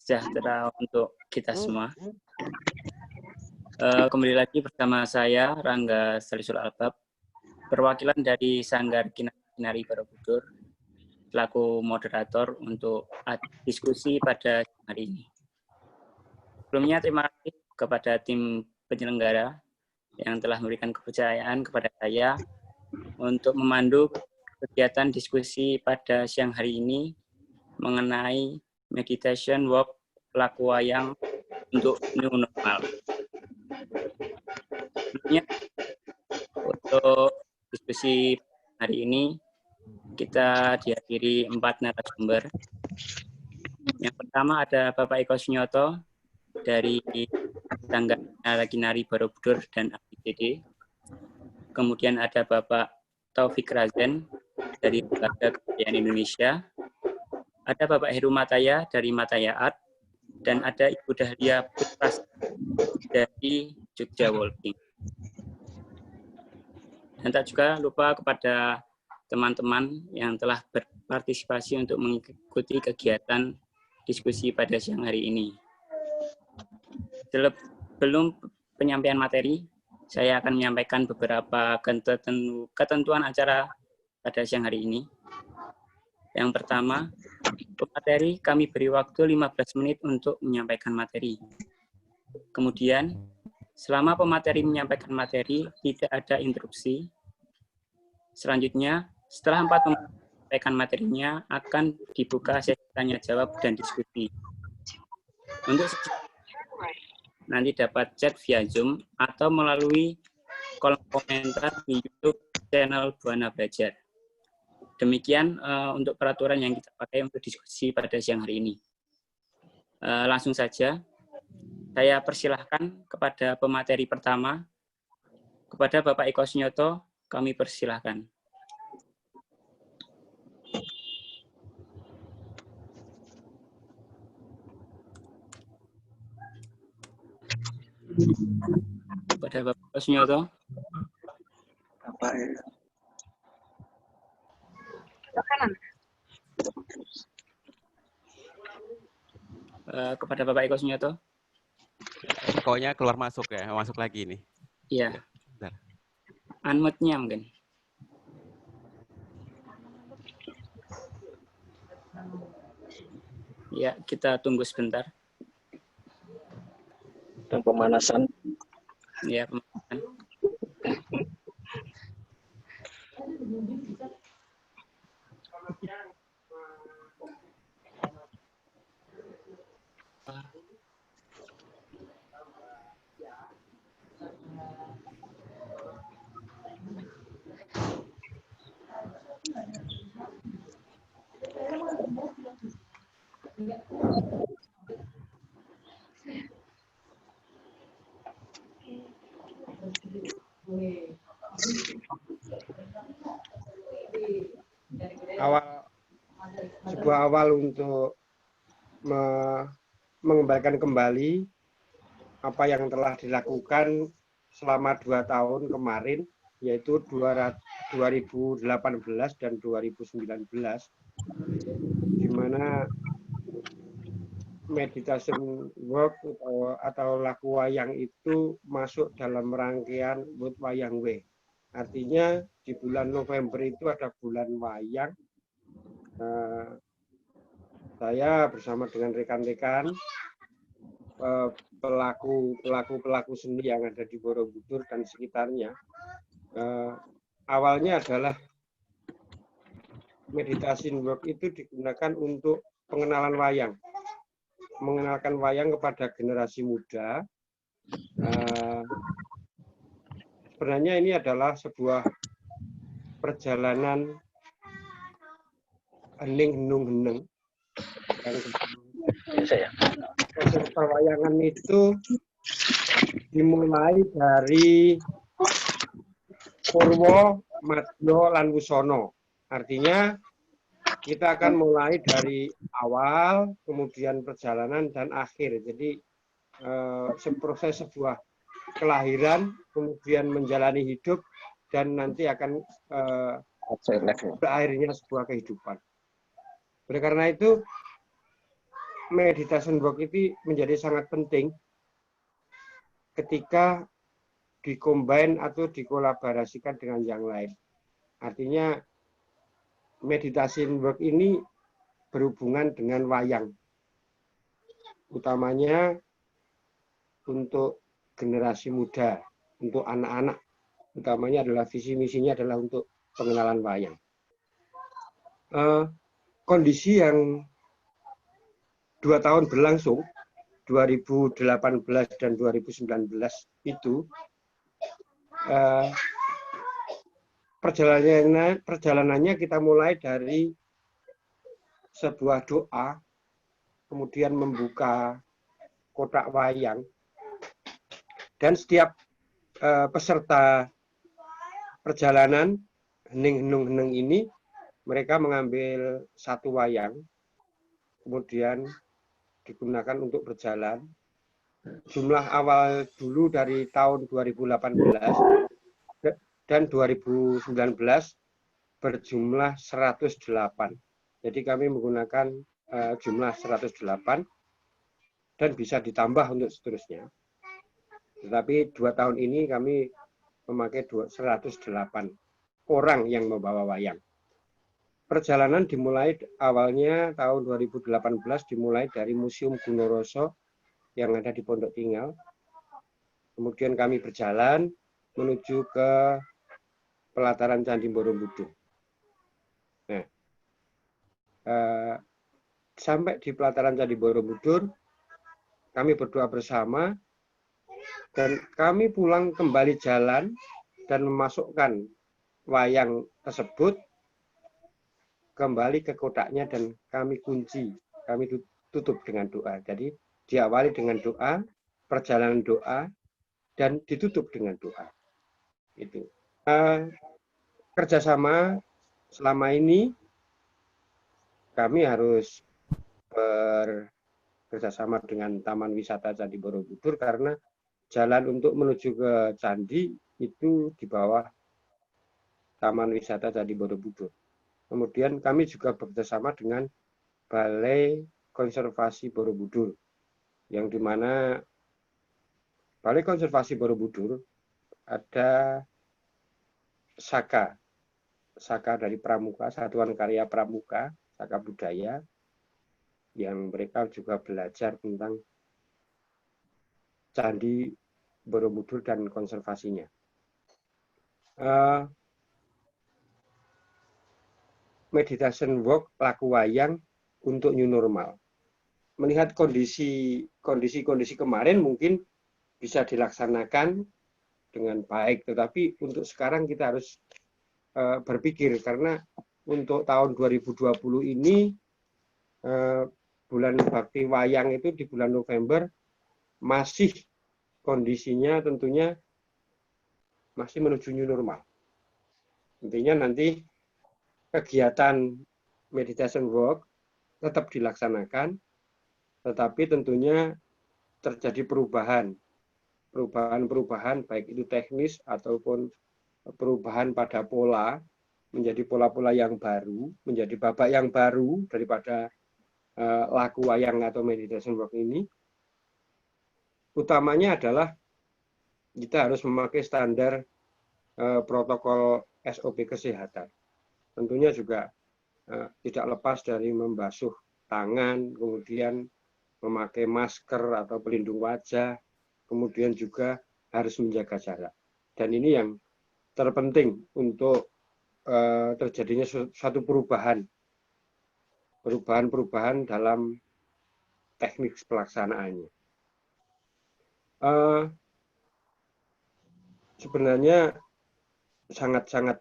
sejahtera untuk kita semua. Kembali lagi bersama saya, Rangga Salisul Albab, perwakilan dari Sanggar Kinari Borobudur, selaku moderator untuk diskusi pada hari ini. Sebelumnya, terima kasih kepada tim penyelenggara yang telah memberikan kepercayaan kepada saya untuk memandu kegiatan diskusi pada siang hari ini mengenai meditation work pelaku wayang untuk new normal. Sebelumnya, untuk diskusi hari ini kita dihadiri 4 narasumber. Yang pertama ada Bapak Eko Sunyoto dari Sanggar Kinari Borobudur dan ABCD. Kemudian ada Bapak Taufik Razen dari Lembaga Kebudayaan Indonesia. Ada Bapak Heru Mataya dari Mataya Art, dan ada Ibu Dahlia Putras dari Jogja Walking. Dan tak juga lupa kepada teman-teman yang telah berpartisipasi untuk mengikuti kegiatan diskusi pada siang hari ini. Sebelum penyampaian materi, saya akan menyampaikan beberapa ketentuan acara pada siang hari ini. Yang pertama, pemateri kami beri waktu 15 menit untuk menyampaikan materi. Kemudian, selama pemateri menyampaikan materi, tidak ada interupsi. Selanjutnya, setelah 4 menyampaikan materinya, akan dibuka sesi tanya jawab dan diskusi. Untuk nanti dapat chat via Zoom atau melalui kolom komentar di YouTube channel Buana Belajar. Demikian untuk peraturan yang kita pakai untuk diskusi pada siang hari ini. Langsung saja, saya persilahkan kepada pemateri pertama, kepada Bapak Eko Sunyoto, kami persilahkan. Kepada Bapak Eko Sunyoto. Kepada Bapak Eko Sunyoto. Ekonya keluar masuk ya, masuk lagi nih. Iya. Unmute-nya mungkin. Ya, kita tunggu sebentar. Dan pemanasan. Ya, pemanasan. Sebuah awal untuk mengembalikan kembali apa yang telah dilakukan selama 2 tahun kemarin, yaitu 2018 dan 2019, di mana meditation work atau laku wayang itu masuk dalam rangkaian Wut Wayang W. Artinya di bulan November itu ada bulan wayang. Saya bersama dengan rekan-rekan pelaku seni yang ada di Borobudur dan sekitarnya, awalnya adalah meditation work itu digunakan untuk pengenalan wayang, mengenalkan wayang kepada generasi muda. Sebenarnya ini adalah sebuah perjalanan hening-henung-heneng. Proses perwayangan itu dimulai dari Purwo, Madyo, lan Wusono. Artinya kita akan mulai dari awal, kemudian perjalanan dan akhir. Jadi proses sebuah kelahiran, kemudian menjalani hidup, dan nanti akan berakhirnya sebuah kehidupan. Oleh karena itu, meditation work itu menjadi sangat penting ketika dikombin atau dikolaborasikan dengan yang lain. Artinya meditation work ini berhubungan dengan wayang. Utamanya untuk generasi muda, untuk anak-anak. Utamanya adalah visi misinya adalah untuk pengenalan wayang. Kondisi yang 2 tahun berlangsung, 2018 dan 2019 itu, perjalanannya kita mulai dari sebuah doa, kemudian membuka kotak wayang, dan setiap peserta perjalanan hening-henung ini, mereka mengambil satu wayang, kemudian digunakan untuk berjalan. Jumlah awal dulu dari tahun 2018 dan 2019 berjumlah 108. Jadi kami menggunakan jumlah 108 dan bisa ditambah untuk seterusnya. Tetapi 2 tahun ini kami memakai 108 orang yang membawa wayang. Perjalanan dimulai awalnya tahun 2018 dimulai dari Museum Gunoroso yang ada di Pondok Tinggal. Kemudian kami berjalan menuju ke pelataran Candi Borobudur. Nah, sampai di pelataran Candi Borobudur, kami berdoa bersama dan kami pulang kembali jalan dan memasukkan wayang tersebut kembali ke kotaknya dan kami kunci, kami tutup dengan doa. Jadi diawali dengan doa, perjalanan doa, dan ditutup dengan doa. Itu kerjasama selama ini kami harus bekerjasama dengan Taman Wisata Candi Borobudur karena jalan untuk menuju ke candi itu di bawah Taman Wisata Candi Borobudur. Kemudian kami juga bekerjasama dengan Balai Konservasi Borobudur, yang dimana Balai Konservasi Borobudur ada Saka dari Pramuka, Satuan Karya Pramuka, Saka Budaya, yang mereka juga belajar tentang Candi Borobudur dan konservasinya. Meditation work laku wayang untuk new normal. Melihat kondisi kemarin mungkin bisa dilaksanakan dengan baik, tetapi untuk sekarang kita harus berpikir karena untuk tahun 2020 ini bulan bakti wayang itu di bulan November masih kondisinya tentunya masih menuju new normal. Intinya nanti kegiatan meditation work tetap dilaksanakan, tetapi tentunya terjadi perubahan baik itu teknis ataupun perubahan pada pola, menjadi pola-pola yang baru, menjadi babak yang baru daripada laku wayang atau meditation work ini. Utamanya adalah kita harus memakai standar protokol SOP kesehatan. Tentunya juga tidak lepas dari membasuh tangan, kemudian memakai masker atau pelindung wajah, kemudian juga harus menjaga jarak. Dan ini yang terpenting untuk terjadinya suatu perubahan dalam teknik pelaksanaannya. Sebenarnya sangat-sangat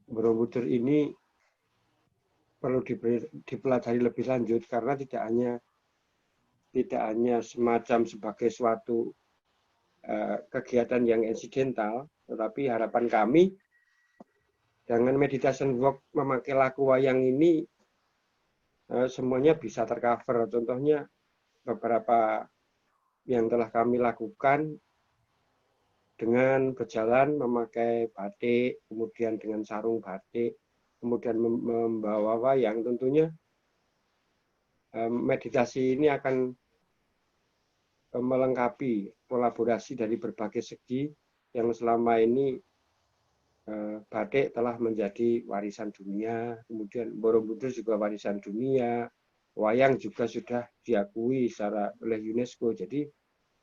Borobudur ini perlu dipelajari lebih lanjut karena tidak hanya semacam sebagai suatu kegiatan yang insidental, tetapi harapan kami dengan meditation work memakai laku wayang ini semuanya bisa tercover. Contohnya beberapa yang telah kami lakukan dengan berjalan memakai batik, kemudian dengan sarung batik, kemudian membawa wayang, tentunya meditasi ini akan melengkapi kolaborasi dari berbagai segi yang selama ini batik telah menjadi warisan dunia, kemudian Borobudur juga warisan dunia, wayang juga sudah diakui secara oleh UNESCO. Jadi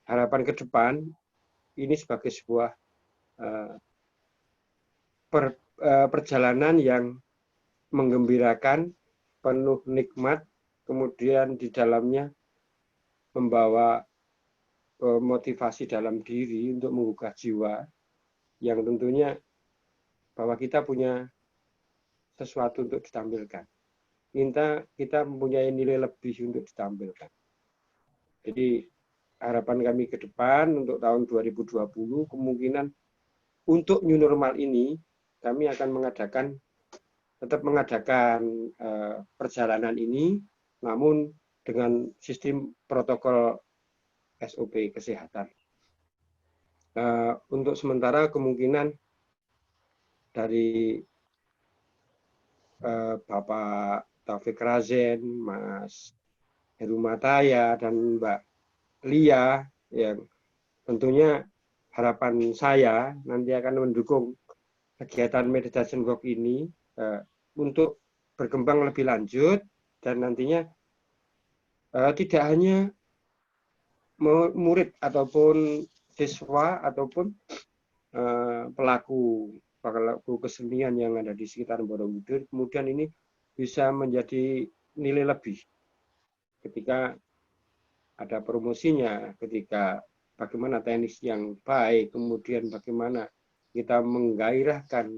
harapan ke depan ini sebagai sebuah perjalanan yang menggembirakan, penuh nikmat, kemudian di dalamnya membawa motivasi dalam diri untuk menggugah jiwa, yang tentunya bahwa kita punya sesuatu untuk ditampilkan. Kita mempunyai nilai lebih untuk ditampilkan. Jadi harapan kami ke depan untuk tahun 2020 kemungkinan untuk new normal ini kami akan tetap mengadakan perjalanan ini, namun dengan sistem protokol SOP kesehatan. Untuk sementara kemungkinan dari Bapak Taufik Razen, Mas Heru Mataya, dan Mbak Lia, yang tentunya harapan saya nanti akan mendukung kegiatan meditation work ini untuk berkembang lebih lanjut, dan nantinya tidak hanya murid ataupun siswa ataupun pelaku kesenian yang ada di sekitar Borobudur, kemudian ini bisa menjadi nilai lebih ketika ada promosinya, ketika bagaimana teknis yang baik, kemudian bagaimana kita menggairahkan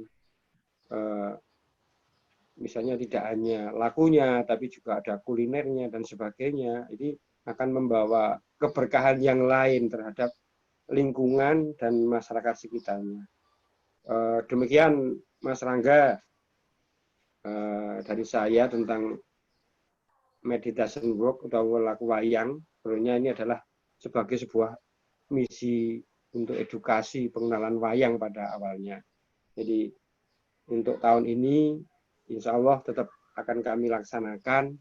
misalnya tidak hanya lakunya, tapi juga ada kulinernya dan sebagainya. Ini akan membawa keberkahan yang lain terhadap lingkungan dan masyarakat sekitarnya. Demikian Mas Rangga dari saya tentang meditation work atau laku wayang. Sebenarnya ini adalah sebagai sebuah misi untuk edukasi pengenalan wayang pada awalnya. Jadi untuk tahun ini insya Allah tetap akan kami laksanakan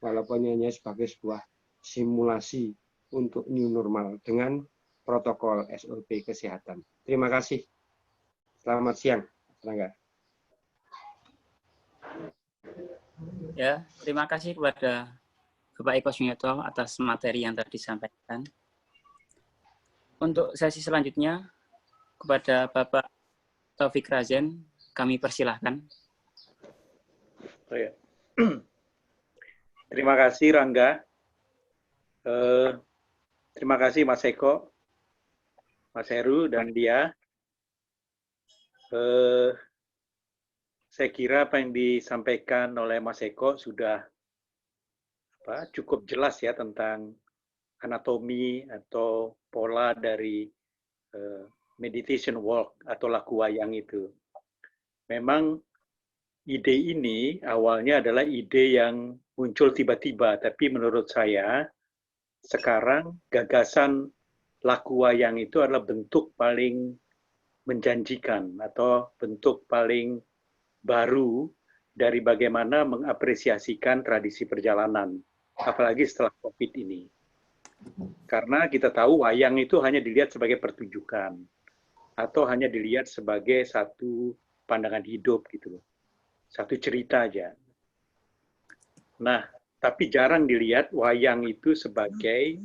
walaupun hanya sebagai sebuah simulasi untuk new normal dengan protokol SOP kesehatan. Terima kasih. Selamat siang, Rangga. Ya, terima kasih kepada Bapak Eko Sunyoto atas materi yang tadi disampaikan. Untuk sesi selanjutnya, kepada Bapak Taufik Razen, kami persilahkan. Oh ya. Terima kasih Rangga. Terima kasih Mas Eko, Mas Heru, dan dia. Saya kira apa yang disampaikan oleh Mas Eko sudah cukup jelas ya tentang anatomi atau pola dari meditation walk atau laku wayang itu. Memang ide ini awalnya adalah ide yang muncul tiba-tiba, tapi menurut saya sekarang gagasan laku wayang itu adalah bentuk paling menjanjikan atau bentuk paling baru dari bagaimana mengapresiasikan tradisi perjalanan, apalagi setelah COVID ini. Karena kita tahu wayang itu hanya dilihat sebagai pertunjukan atau hanya dilihat sebagai satu pandangan hidup gitu, satu cerita aja. Nah, tapi jarang dilihat wayang itu sebagai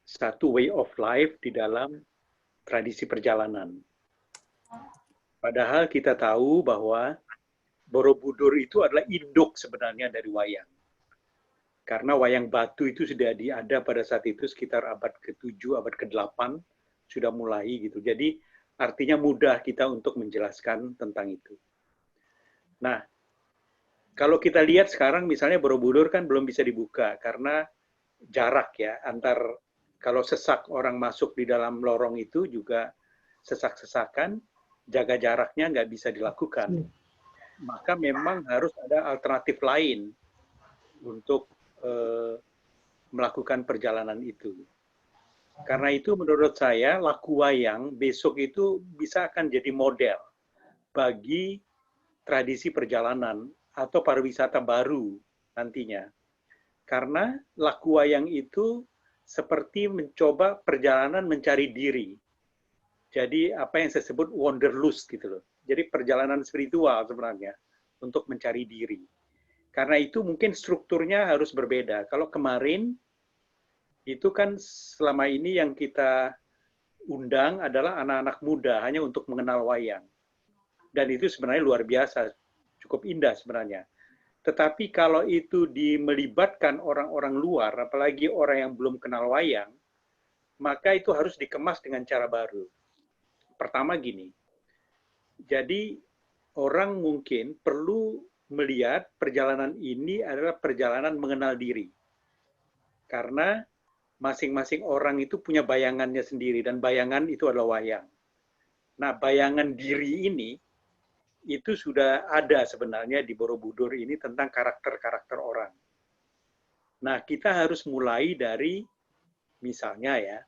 satu way of life di dalam tradisi perjalanan. Padahal kita tahu bahwa Borobudur itu adalah induk sebenarnya dari wayang. Karena wayang batu itu sudah ada pada saat itu sekitar abad ke-7, abad ke-8 sudah mulai gitu. Jadi artinya mudah kita untuk menjelaskan tentang itu. Nah, kalau kita lihat sekarang misalnya Borobudur kan belum bisa dibuka karena jarak ya antar kalau sesak orang masuk di dalam lorong itu juga sesak-sesakan, jaga jaraknya nggak bisa dilakukan. Maka memang harus ada alternatif lain untuk melakukan perjalanan itu. Karena itu menurut saya laku wayang besok itu bisa akan jadi model bagi tradisi perjalanan atau pariwisata baru nantinya. Karena laku wayang itu seperti mencoba perjalanan mencari diri. Jadi apa yang saya sebut wanderlust gitu loh. Jadi perjalanan spiritual sebenarnya untuk mencari diri. Karena itu mungkin strukturnya harus berbeda. Kalau kemarin itu kan selama ini yang kita undang adalah anak-anak muda hanya untuk mengenal wayang. Dan itu sebenarnya luar biasa, cukup indah sebenarnya. Tetapi kalau itu melibatkan orang-orang luar, apalagi orang yang belum kenal wayang, maka itu harus dikemas dengan cara baru. Pertama gini, jadi orang mungkin perlu melihat perjalanan ini adalah perjalanan mengenal diri. Karena masing-masing orang itu punya bayangannya sendiri, dan bayangan itu adalah wayang. Nah, bayangan diri ini, itu sudah ada sebenarnya di Borobudur ini tentang karakter-karakter orang. Nah, kita harus mulai dari, misalnya ya,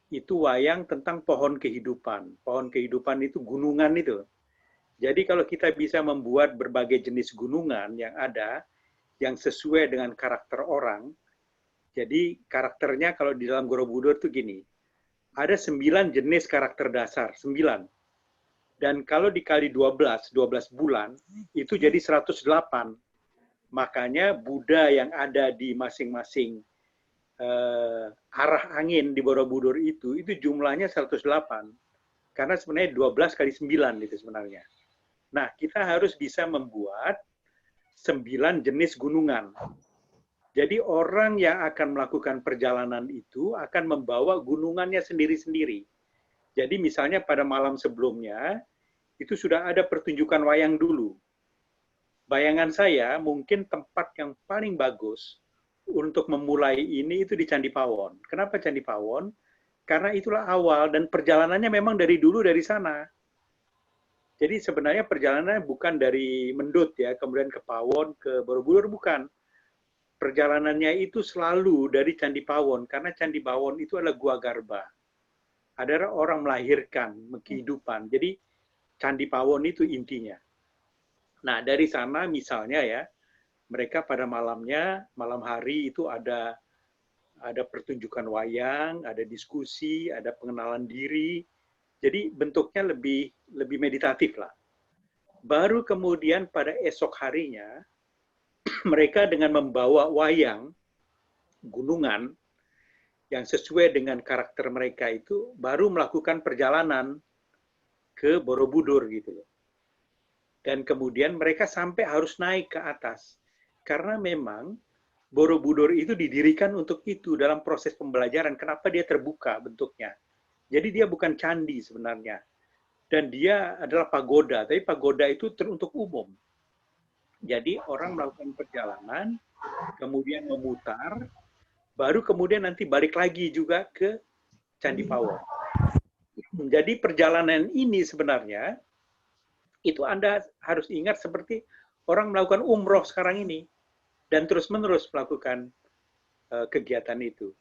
itu wayang tentang pohon kehidupan. Pohon kehidupan itu gunungan itu. Jadi kalau kita bisa membuat berbagai jenis gunungan yang ada, yang sesuai dengan karakter orang, jadi karakternya kalau di dalam Borobudur itu gini, ada 9 jenis karakter dasar, 9. Dan kalau dikali 12 bulan, itu jadi 108. Makanya Buddha yang ada di masing-masing arah angin di Borobudur itu jumlahnya 108. Karena sebenarnya 12 kali 9 itu sebenarnya. Nah, kita harus bisa membuat 9 jenis gunungan. Jadi orang yang akan melakukan perjalanan itu akan membawa gunungannya sendiri-sendiri. Jadi misalnya pada malam sebelumnya, itu sudah ada pertunjukan wayang dulu. Bayangan saya mungkin tempat yang paling bagus untuk memulai ini itu di Candi Pawon. Kenapa Candi Pawon? Karena itulah awal dan perjalanannya memang dari dulu dari sana. Jadi sebenarnya perjalanannya bukan dari Mendut ya, kemudian ke Pawon, ke Borobudur, bukan. Perjalanannya itu selalu dari Candi Pawon, karena Candi Pawon itu adalah gua garba. Adalah orang melahirkan, kehidupan. Jadi Candi Pawon itu intinya. Nah, dari sana misalnya ya, mereka pada malamnya, malam hari itu ada pertunjukan wayang, ada diskusi, ada pengenalan diri. Jadi bentuknya lebih meditatif lah. Baru kemudian pada esok harinya, mereka dengan membawa wayang gunungan yang sesuai dengan karakter mereka itu baru melakukan perjalanan ke Borobudur gitu loh. Dan kemudian mereka sampai harus naik ke atas. Karena memang Borobudur itu didirikan untuk itu dalam proses pembelajaran. Kenapa dia terbuka bentuknya? Jadi dia bukan candi sebenarnya. Dan dia adalah pagoda, tapi pagoda itu untuk umum. Jadi orang melakukan perjalanan, kemudian memutar, baru kemudian nanti balik lagi juga ke Candi Pawon. Jadi perjalanan ini sebenarnya, itu Anda harus ingat seperti orang melakukan umroh sekarang ini, dan terus-menerus melakukan kegiatan itu.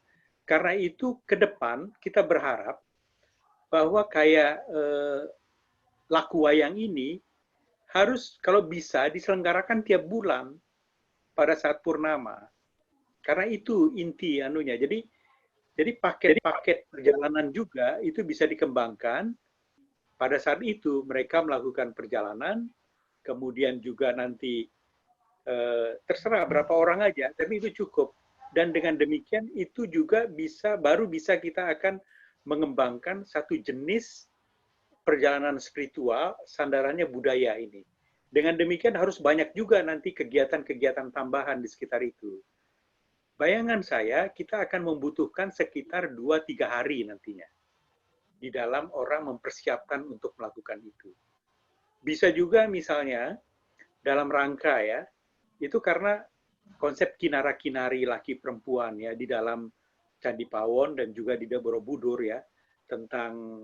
Karena itu ke depan kita berharap bahwa kayak laku wayang ini, harus kalau bisa diselenggarakan tiap bulan pada saat purnama. Karena itu inti anunya. Jadi paket-paket perjalanan juga itu bisa dikembangkan. Pada saat itu mereka melakukan perjalanan, kemudian juga nanti terserah berapa orang aja, tapi itu cukup. Dan dengan demikian itu juga baru bisa kita akan mengembangkan satu jenis perjalanan spiritual, sandarannya budaya ini. Dengan demikian harus banyak juga nanti kegiatan-kegiatan tambahan di sekitar itu. Bayangan saya, kita akan membutuhkan sekitar 2-3 hari nantinya di dalam orang mempersiapkan untuk melakukan itu. Bisa juga misalnya dalam rangka ya, itu karena konsep kinara-kinari laki perempuan ya di dalam Candi Pawon dan juga di Borobudur ya, tentang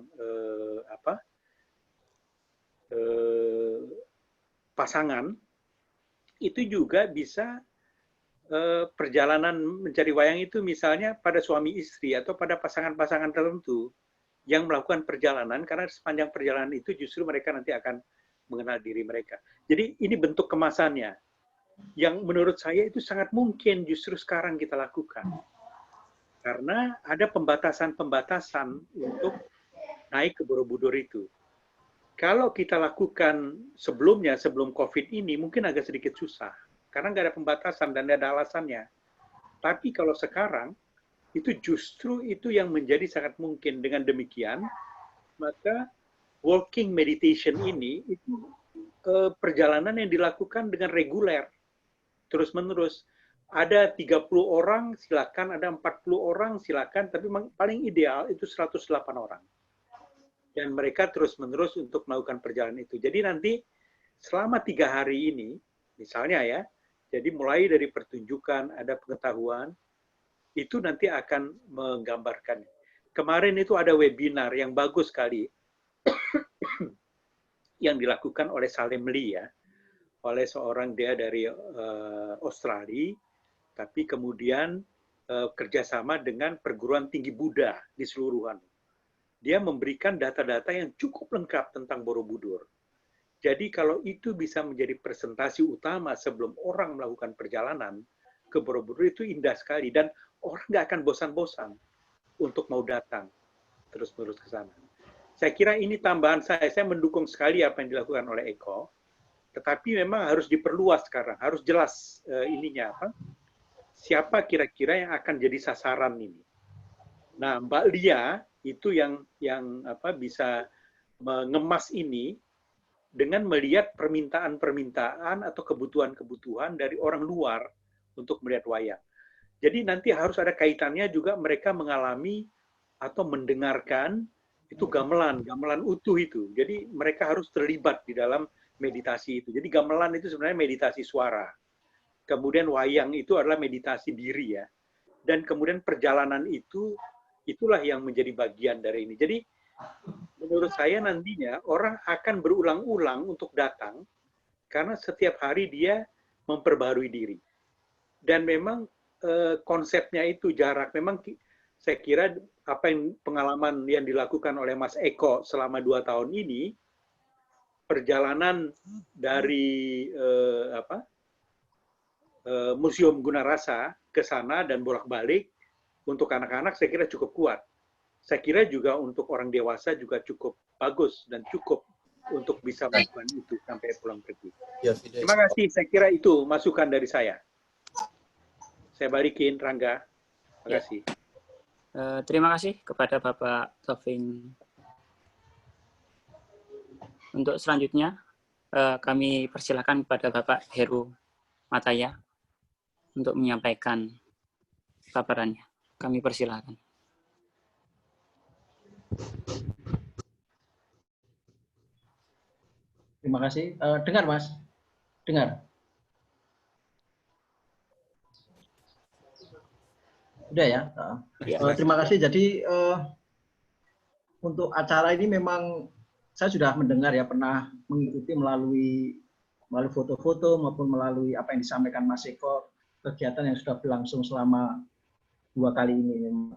pasangan, itu juga bisa perjalanan mencari wayang itu misalnya pada suami istri atau pada pasangan-pasangan tertentu yang melakukan perjalanan, karena sepanjang perjalanan itu justru mereka nanti akan mengenal diri mereka. Jadi ini bentuk kemasannya. yang menurut saya itu sangat mungkin justru sekarang kita lakukan. Karena ada pembatasan-pembatasan untuk naik ke Borobudur itu. Kalau kita lakukan sebelumnya, sebelum COVID ini, mungkin agak sedikit susah. Karena nggak ada pembatasan dan nggak ada alasannya. Tapi kalau sekarang, itu justru itu yang menjadi sangat mungkin. Dengan demikian, maka walking meditation ini, itu perjalanan yang dilakukan dengan reguler. Terus-menerus. Ada 30 orang, silakan. Ada 40 orang, silakan. Tapi paling ideal itu 108 orang. Dan mereka terus-menerus untuk melakukan perjalanan itu. Jadi nanti selama 3 hari ini, misalnya ya, jadi mulai dari pertunjukan, ada pengetahuan, itu nanti akan menggambarkan. Kemarin itu ada webinar yang bagus sekali, yang dilakukan oleh Salim Lee ya, oleh seorang dia dari Australia, tapi kemudian kerjasama dengan perguruan tinggi Buddha di seluruhan. Dia memberikan data-data yang cukup lengkap tentang Borobudur. Jadi kalau itu bisa menjadi presentasi utama sebelum orang melakukan perjalanan ke Borobudur, itu indah sekali. Dan orang nggak akan bosan-bosan untuk mau datang terus-menerus ke sana. Saya kira ini tambahan saya mendukung sekali apa yang dilakukan oleh Eko, tetapi memang harus diperluas sekarang, harus jelas ininya apa, siapa kira-kira yang akan jadi sasaran ini. Nah, Mbak Lia itu yang bisa mengemas ini dengan melihat permintaan-permintaan atau kebutuhan-kebutuhan dari orang luar untuk melihat wayang. Jadi nanti harus ada kaitannya juga mereka mengalami atau mendengarkan itu gamelan utuh itu. Jadi mereka harus terlibat di dalam meditasi itu. Jadi gamelan itu sebenarnya meditasi suara. Kemudian wayang itu adalah meditasi diri ya. Dan kemudian perjalanan itu, itulah yang menjadi bagian dari ini. Jadi menurut saya nantinya orang akan berulang-ulang untuk datang karena setiap hari dia memperbarui diri. Dan memang konsepnya itu jarak. Memang saya kira apa yang pengalaman yang dilakukan oleh Mas Eko selama 2 tahun ini, perjalanan dari Museum Gunarasa ke sana dan bolak-balik untuk anak-anak saya kira cukup kuat. Saya kira juga untuk orang dewasa juga cukup bagus dan cukup untuk bisa melakukan itu sampai pulang pergi. Terima kasih, saya kira itu masukan dari saya. Saya balikin, Rangga. Terima kasih. Terima kasih kepada Bapak Taufik. Untuk selanjutnya, kami persilakan kepada Bapak Heru Mataya untuk menyampaikan paparannya. Kami persilakan. Terima kasih. Dengar, Mas? Dengar? Udah ya? Terima kasih. Jadi, untuk acara ini memang saya sudah mendengar ya, pernah mengikuti melalui foto-foto maupun melalui apa yang disampaikan Mas Eko, kegiatan yang sudah berlangsung selama 2 kali ini.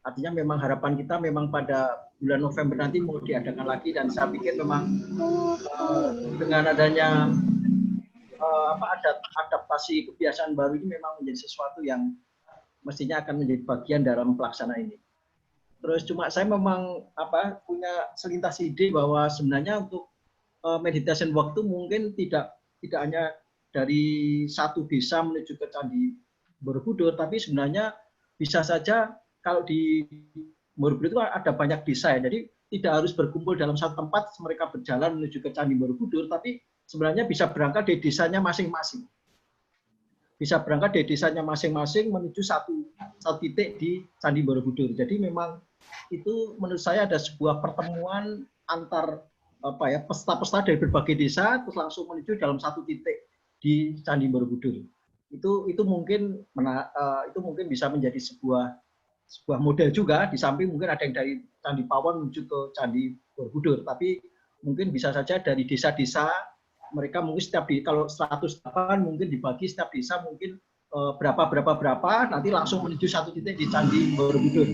Artinya memang harapan kita memang pada bulan November nanti mau diadakan lagi, dan saya pikir memang dengan adanya adaptasi kebiasaan baru ini memang menjadi sesuatu yang mestinya akan menjadi bagian dalam pelaksanaan ini. Terus cuma saya memang punya selintas ide bahwa sebenarnya untuk meditation waktu mungkin tidak hanya dari satu desa menuju ke Candi Borobudur, tapi sebenarnya bisa saja kalau di Borobudur itu ada banyak desa ya, jadi tidak harus berkumpul dalam satu tempat mereka berjalan menuju ke Candi Borobudur, tapi sebenarnya bisa berangkat dari desanya masing-masing. Bisa berangkat dari desanya masing-masing menuju satu titik di Candi Borobudur. Jadi memang itu menurut saya ada sebuah pertemuan antar pesta-pesta dari berbagai desa terus langsung menuju dalam satu titik di Candi Borobudur. Itu mungkin bisa menjadi sebuah model juga, di samping mungkin ada yang dari Candi Pawon menuju ke Candi Borobudur, tapi mungkin bisa saja dari desa-desa mereka mungkin kalau 108 mungkin dibagi setiap desa mungkin berapa nanti langsung menuju satu titik di Candi Borobudur.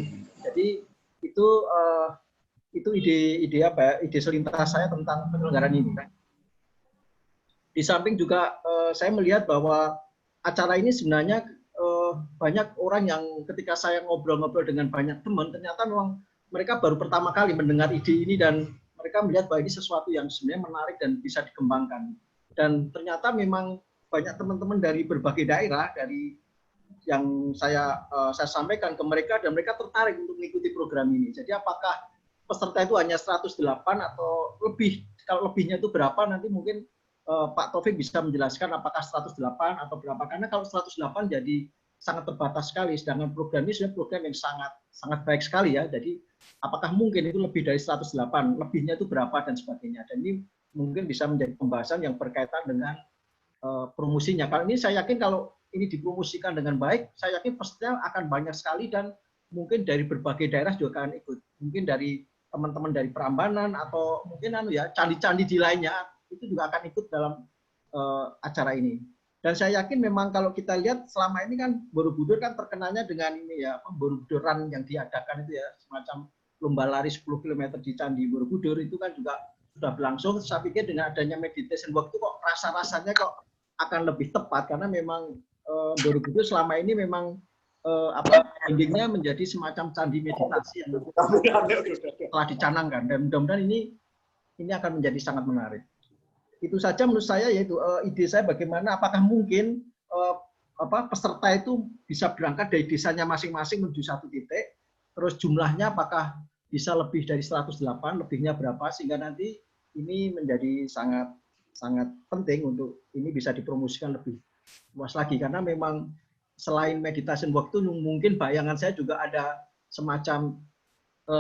Jadi itu ide selintas saya tentang penyelenggaraan ini. Di samping juga saya melihat bahwa acara ini sebenarnya banyak orang yang ketika saya ngobrol-ngobrol dengan banyak teman, ternyata memang mereka baru pertama kali mendengar ide ini dan mereka melihat bahwa ini sesuatu yang sebenarnya menarik dan bisa dikembangkan. Dan ternyata memang banyak teman-teman dari berbagai daerah, dari yang saya sampaikan ke mereka, dan mereka tertarik untuk mengikuti program ini. Jadi apakah peserta itu hanya 108 atau lebih? Kalau lebihnya itu berapa, nanti mungkin Pak Taufik bisa menjelaskan apakah 108 atau berapa. Karena kalau 108 jadi sangat terbatas sekali, sedangkan program ini sudah program yang sangat baik sekali ya. Jadi apakah mungkin itu lebih dari 108, lebihnya itu berapa dan sebagainya. Dan ini mungkin bisa menjadi pembahasan yang berkaitan dengan promosinya. Kalau ini saya yakin kalau ini dipromosikan dengan baik, saya yakin peserta akan banyak sekali dan mungkin dari berbagai daerah juga akan ikut. Mungkin dari teman-teman dari Prambanan atau mungkin candi-candi di lainnya itu juga akan ikut dalam acara ini. Dan saya yakin memang kalau kita lihat selama ini kan Borobudur kan terkenalnya dengan ini ya, Borobudur Run yang diadakan itu ya, semacam lomba lari 10 km di Candi Borobudur itu kan juga sudah berlangsung. Saya pikir dengan adanya meditation waktu kok rasa-rasanya kok akan lebih tepat karena memang Borobudur selama ini memang endingnya menjadi semacam candi meditasi yang telah dicanangkan dan mudah-mudahan ini akan menjadi sangat menarik. Itu saja menurut saya, yaitu ide saya bagaimana apakah mungkin peserta itu bisa berangkat dari desanya masing-masing menuju satu titik, terus jumlahnya apakah bisa lebih dari 108, lebihnya berapa, sehingga nanti ini menjadi sangat penting untuk ini bisa dipromosikan lebih luas lagi, karena memang selain meditation waktu mungkin bayangan saya juga ada semacam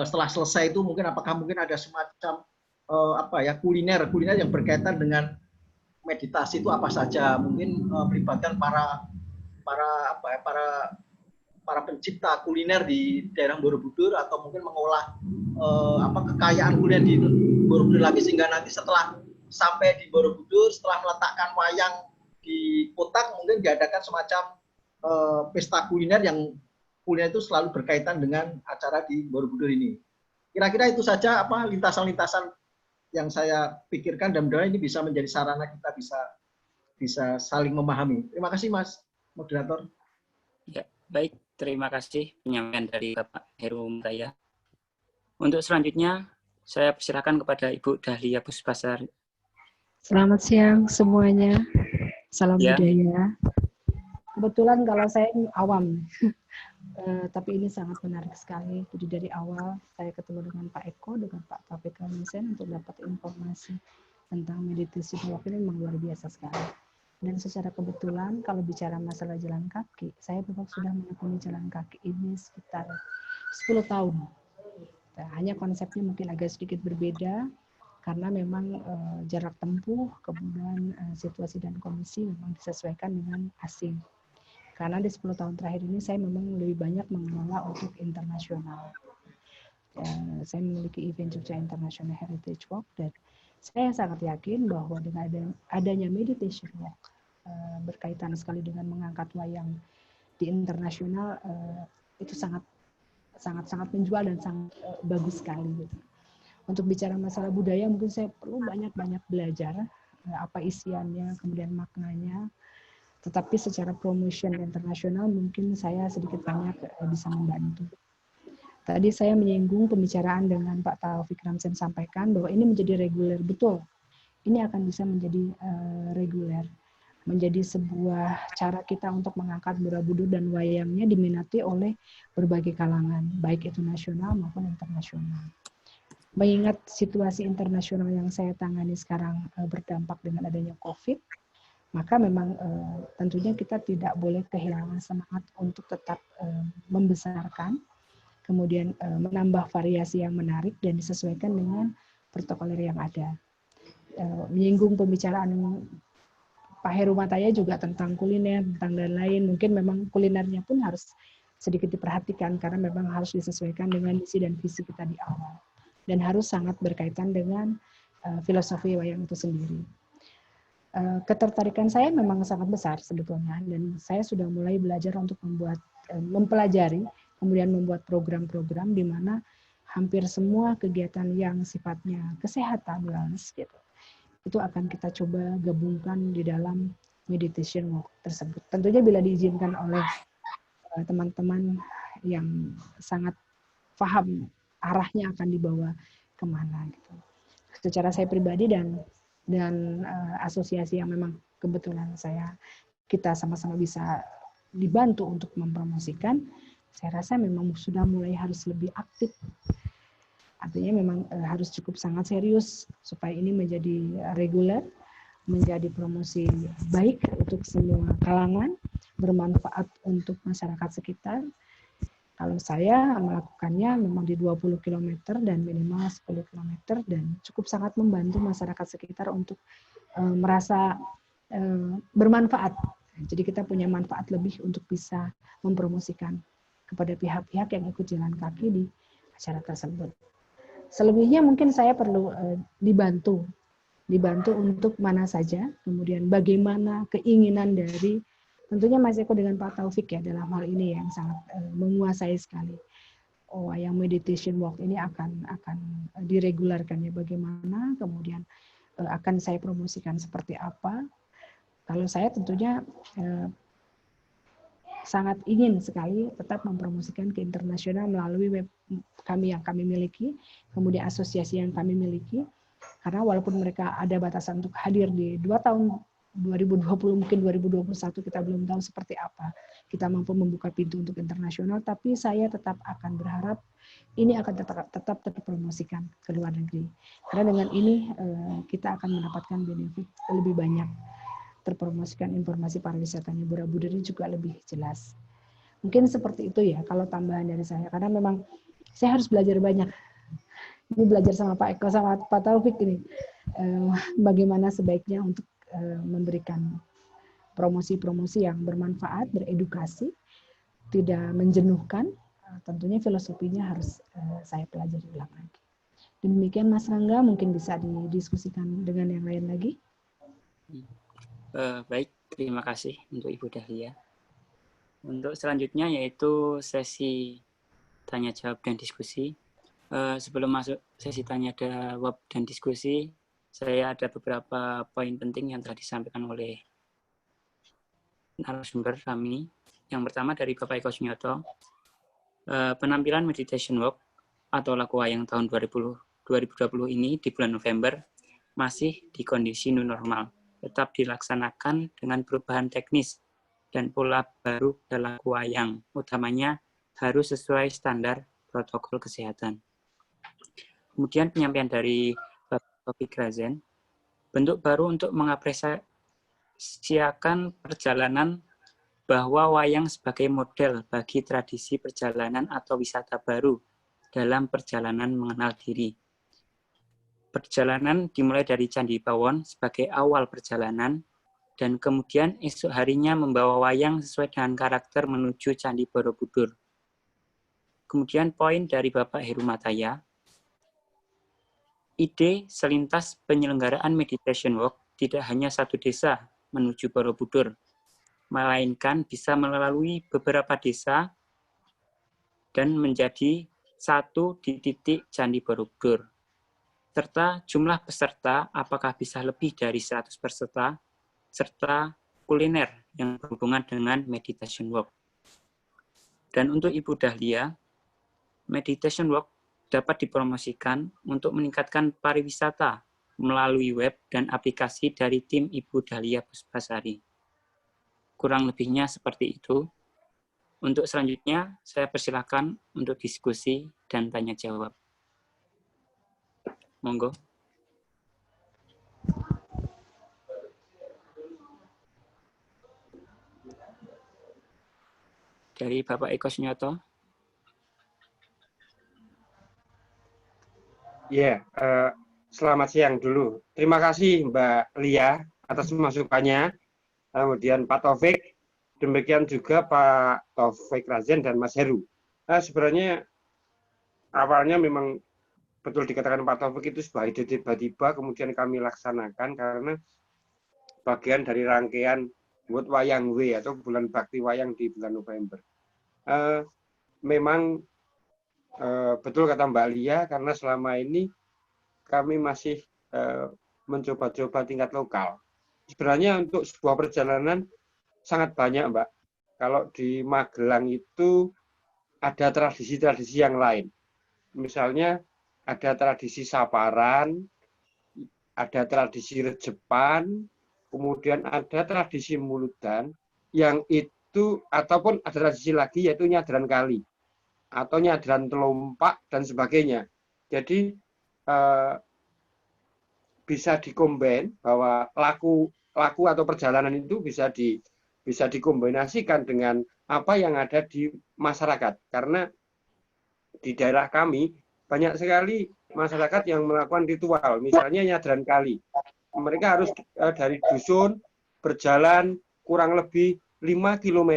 setelah selesai itu mungkin apakah mungkin ada semacam kuliner yang berkaitan dengan meditasi itu apa saja, mungkin melibatkan para pencipta kuliner di daerah Borobudur atau mungkin mengolah kekayaan kuliner di Borobudur lagi sehingga nanti setelah sampai di Borobudur setelah meletakkan wayang di kotak mungkin diadakan semacam pesta kuliner yang kuliner itu selalu berkaitan dengan acara di Borobudur ini. Kira-kira itu saja lintasan-lintasan yang saya pikirkan dan mudah-mudahan ini bisa menjadi sarana kita bisa saling memahami. Terima kasih Mas Moderator. Ya, baik. Terima kasih penyampaian dari Bapak Heru Mutaya. Untuk selanjutnya, saya persilakan kepada Ibu Dahlia Puspasari. Selamat siang semuanya. Salam Ya. budaya. Kebetulan kalau saya awam, tapi ini sangat menarik sekali. Jadi dari awal saya ketemu dengan Pak Eko, dengan Pak Taufik Kamisen untuk dapat informasi tentang meditasi walk ini memang luar biasa sekali. Dan secara kebetulan kalau bicara masalah jalan kaki, saya memang sudah menekuni jalan kaki ini sekitar 10 tahun. Nah, hanya konsepnya mungkin agak sedikit berbeda karena memang jarak tempuh, kemudian situasi dan kondisi memang disesuaikan dengan asing. Karena di 10 tahun terakhir ini saya memang lebih banyak mengelola untuk internasional. Saya memiliki event Jogja International Heritage Walk dan saya sangat yakin bahwa dengan adanya meditation walk berkaitan sekali dengan mengangkat wayang di internasional itu sangat menjual dan sangat bagus sekali gitu. Untuk bicara masalah budaya mungkin saya perlu banyak belajar apa isiannya, kemudian maknanya. Tetapi secara promotion internasional mungkin saya sedikit banyak bisa membantu. Tadi saya menyinggung pembicaraan dengan Pak Taufik Ramsen sampaikan bahwa ini menjadi reguler, betul. Ini akan bisa menjadi reguler, menjadi sebuah cara kita untuk mengangkat Borobudur dan wayangnya diminati oleh berbagai kalangan, baik itu nasional maupun internasional. Mengingat situasi internasional yang saya tangani sekarang berdampak dengan adanya COVID, maka memang tentunya kita tidak boleh kehilangan semangat untuk tetap membesarkan, kemudian menambah variasi yang menarik dan disesuaikan dengan protokoler yang ada. Menyinggung pembicaraan Pak Heru Mutaya juga tentang kuliner, tentang dan lain, mungkin memang kulinernya pun harus sedikit diperhatikan karena memang harus disesuaikan dengan misi dan visi kita di awal. Dan harus sangat berkaitan dengan filosofi wayang itu sendiri. Ketertarikan saya memang sangat besar sebetulnya dan saya sudah mulai belajar untuk mempelajari, kemudian membuat program-program di mana hampir semua kegiatan yang sifatnya kesehatan, wellness gitu, itu akan kita coba gabungkan di dalam meditation walk tersebut. Tentunya bila diizinkan oleh teman-teman yang sangat paham arahnya akan dibawa kemana gitu. Secara saya pribadi dan asosiasi yang memang kebetulan kita sama-sama bisa dibantu untuk mempromosikan, saya rasa memang sudah mulai harus lebih aktif. Artinya memang harus cukup sangat serius supaya ini menjadi reguler, menjadi promosi baik untuk semua kalangan, bermanfaat untuk masyarakat sekitar. Kalau saya melakukannya memang di 20 km dan minimal 10 km dan cukup sangat membantu masyarakat sekitar untuk merasa bermanfaat. Jadi kita punya manfaat lebih untuk bisa mempromosikan kepada pihak-pihak yang ikut jalan kaki di acara tersebut. Selebihnya mungkin saya perlu dibantu untuk mana saja, kemudian bagaimana keinginan dari tentunya Mas Eko dengan Pak Taufik ya dalam hal ini yang sangat menguasai sekali. Oh, yang meditation walk ini akan diregularkan ya bagaimana, kemudian akan saya promosikan seperti apa. Kalau saya tentunya sangat ingin sekali tetap mempromosikan ke internasional melalui web yang kami miliki, kemudian asosiasi yang kami miliki, karena walaupun mereka ada batasan untuk hadir di 2 tahun 2020, mungkin 2021 kita belum tahu seperti apa kita mampu membuka pintu untuk internasional, tapi saya tetap akan berharap ini akan tetap terpromosikan ke luar negeri, karena dengan ini kita akan mendapatkan benefit lebih banyak, terpromosikan informasi pariwisatanya Borobudur juga lebih jelas. Mungkin seperti itu ya kalau tambahan dari saya, karena memang saya harus belajar banyak. Ini belajar sama Pak Eko sama Pak Taufik ini bagaimana sebaiknya untuk memberikan promosi-promosi yang bermanfaat, beredukasi, tidak menjenuhkan. Tentunya filosofinya harus saya pelajari ulang lagi. Demikian Mas Rangga, mungkin bisa didiskusikan dengan yang lain lagi. Baik, terima kasih untuk Ibu Dahlia. Untuk selanjutnya yaitu sesi tanya jawab dan diskusi. Sebelum masuk sesi tanya jawab dan diskusi, saya ada beberapa poin penting yang telah disampaikan oleh narasumber kami. Yang pertama dari Bapak Eko Sunyoto, penampilan meditation walk atau laku wayang tahun 2020 ini di bulan November masih di kondisi new normal, tetap dilaksanakan dengan perubahan teknis dan pola baru dalam wayang, utamanya harus sesuai standar protokol kesehatan. Kemudian penyampaian dari Bapak Taufik Razen, bentuk baru untuk mengapresiasikan perjalanan bahwa wayang sebagai model bagi tradisi perjalanan atau wisata baru dalam perjalanan mengenal diri. Perjalanan dimulai dari Candi Pawon sebagai awal perjalanan, dan kemudian esok harinya membawa wayang sesuai dengan karakter menuju Candi Borobudur. Kemudian poin dari Bapak Heru Mataya, ide selintas penyelenggaraan meditation walk tidak hanya satu desa menuju Borobudur, melainkan bisa melalui beberapa desa dan menjadi satu di titik Candi Borobudur. Serta jumlah peserta apakah bisa lebih dari 100 peserta, serta kuliner yang berhubungan dengan meditation walk. Dan untuk Ibu Dahlia, meditation walk dapat dipromosikan untuk meningkatkan pariwisata melalui web dan aplikasi dari tim Ibu Dahlia Puspasari. Kurang lebihnya seperti itu. Untuk selanjutnya, saya persilakan untuk diskusi dan tanya jawab. Monggo. Dari Bapak Eko Sunyoto. Ya, selamat siang dulu. Terima kasih Mbak Lia atas masukannya. Kemudian Pak Taufik, demikian juga Pak Taufik Razen dan Mas Heru. Sebenarnya awalnya memang betul dikatakan Pak Taufik itu sebuah ide tiba-tiba kemudian kami laksanakan karena bagian dari rangkaian buat Wayang W atau bulan bakti wayang di bulan November. Memang betul kata Mbak Lia, karena selama ini kami masih mencoba-coba tingkat lokal. Sebenarnya untuk sebuah perjalanan sangat banyak, Mbak. Kalau di Magelang itu ada tradisi-tradisi yang lain. Misalnya ada tradisi saparan, ada tradisi rejepan, kemudian ada tradisi muludan, yang itu, ataupun ada tradisi lagi yaitu nyadran kali, atau nyadran telompak, dan sebagainya. Jadi bisa dikombin bahwa laku atau perjalanan itu bisa dikombinasikan dengan apa yang ada di masyarakat. Karena di daerah kami banyak sekali masyarakat yang melakukan ritual, misalnya nyadran kali. Mereka harus dari dusun berjalan kurang lebih 5 km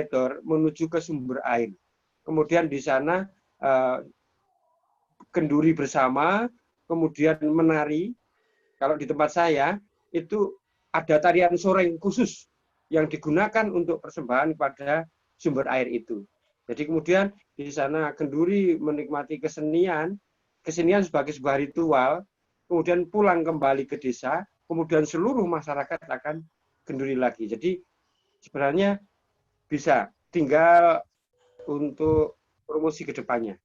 menuju ke sumber air. Kemudian di sana kenduri bersama, kemudian menari. Kalau di tempat saya, itu ada tarian soreng khusus yang digunakan untuk persembahan pada sumber air itu. Jadi kemudian di sana kenduri menikmati kesenian sebagai sebuah ritual, kemudian pulang kembali ke desa, kemudian seluruh masyarakat akan kenduri lagi. Jadi sebenarnya bisa, tinggal untuk promosi ke depannya.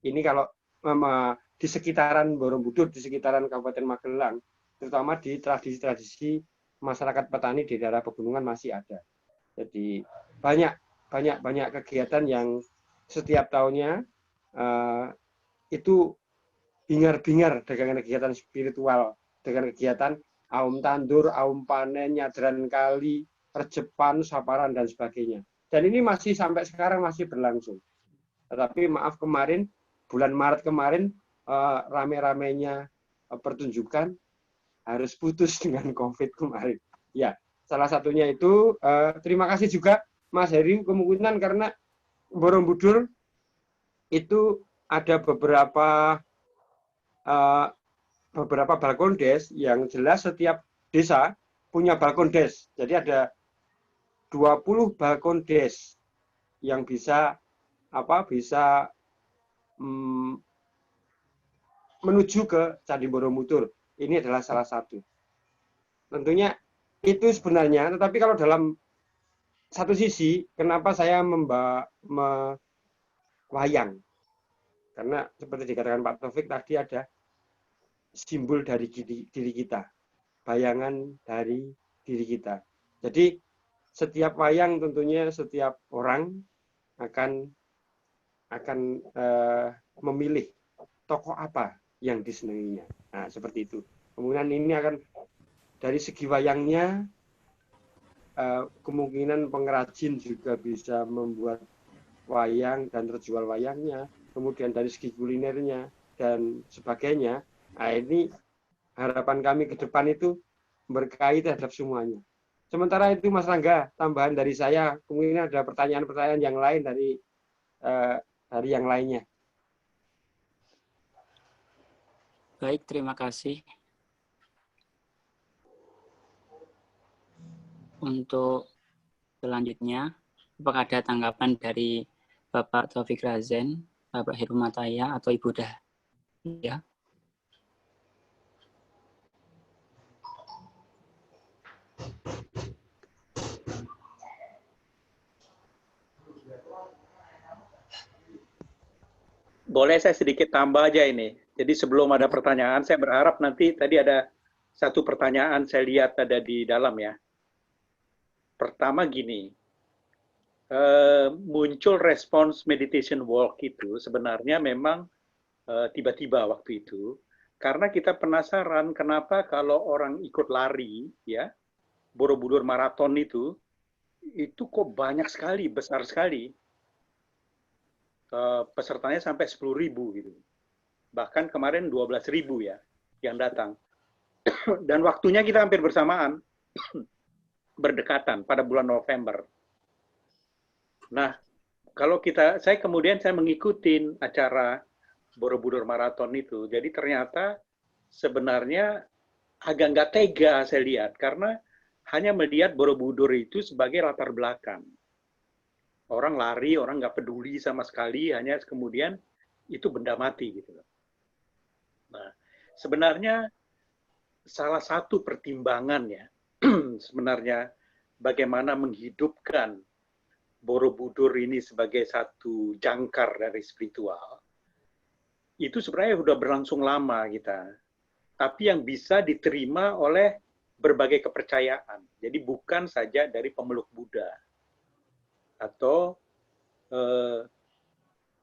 Ini kalau di sekitaran Borobudur, di sekitaran Kabupaten Magelang, terutama di tradisi-tradisi masyarakat petani di daerah pegunungan masih ada. Jadi banyak kegiatan yang setiap tahunnya itu bingar-bingar dengan kegiatan spiritual, dengan kegiatan aum tandur, aum panen, nyadran kali, rejepan, saparan, dan sebagainya. Dan ini masih sampai sekarang masih berlangsung. Tetapi maaf kemarin, bulan Maret kemarin, rame-ramenya pertunjukan harus putus dengan COVID kemarin. Ya, salah satunya itu, terima kasih juga Mas Heri, kemungkinan karena Borobudur itu ada beberapa balkon des yang jelas setiap desa punya balkon des. Jadi ada 20 balkon des yang bisa menuju ke Candi Borobudur. Ini adalah salah satu. Tentunya itu sebenarnya, tetapi kalau dalam satu sisi, kenapa saya wayang? Karena seperti dikatakan Pak Taufik tadi, ada simbol dari diri kita, bayangan dari diri kita. Jadi setiap wayang tentunya setiap orang akan memilih tokoh apa yang disenanginya. Nah, seperti itu. Kemudian ini akan dari segi wayangnya, kemungkinan pengrajin juga bisa membuat wayang dan terjual wayangnya. Kemudian dari segi kulinernya dan sebagainya. Nah, ini harapan kami ke depan itu berkait terhadap semuanya. Sementara itu Mas Rangga, tambahan dari saya, kemungkinan ada pertanyaan-pertanyaan yang lain dari yang lainnya. Baik, terima kasih. Untuk selanjutnya, apakah ada tanggapan dari Bapak Taufik Razen, Bapak Herumataya, atau Ibu Dahlia? Boleh saya sedikit tambah aja ini. Jadi sebelum ada pertanyaan, saya berharap nanti tadi ada satu pertanyaan saya lihat ada di dalam ya. Pertama gini, muncul respons meditation walk itu sebenarnya memang tiba-tiba waktu itu, karena kita penasaran kenapa kalau orang ikut lari, ya, Borobudur Marathon itu kok banyak sekali, besar sekali. Pesertanya sampai 10.000 gitu. Bahkan kemarin 12.000 ya yang datang. Dan waktunya kita hampir bersamaan, berdekatan pada bulan November. Nah, kalau saya kemudian mengikuti acara Borobudur Marathon itu, jadi ternyata sebenarnya agak nggak tega saya lihat, karena hanya melihat Borobudur itu sebagai latar belakang. Orang lari, orang nggak peduli sama sekali, hanya kemudian itu benda mati gitu. Nah, sebenarnya salah satu pertimbangannya sebenarnya bagaimana menghidupkan Borobudur ini sebagai satu jangkar dari spiritual, itu sebenarnya sudah berlangsung lama kita. Tapi yang bisa diterima oleh berbagai kepercayaan. Jadi bukan saja dari pemeluk Buddha. Atau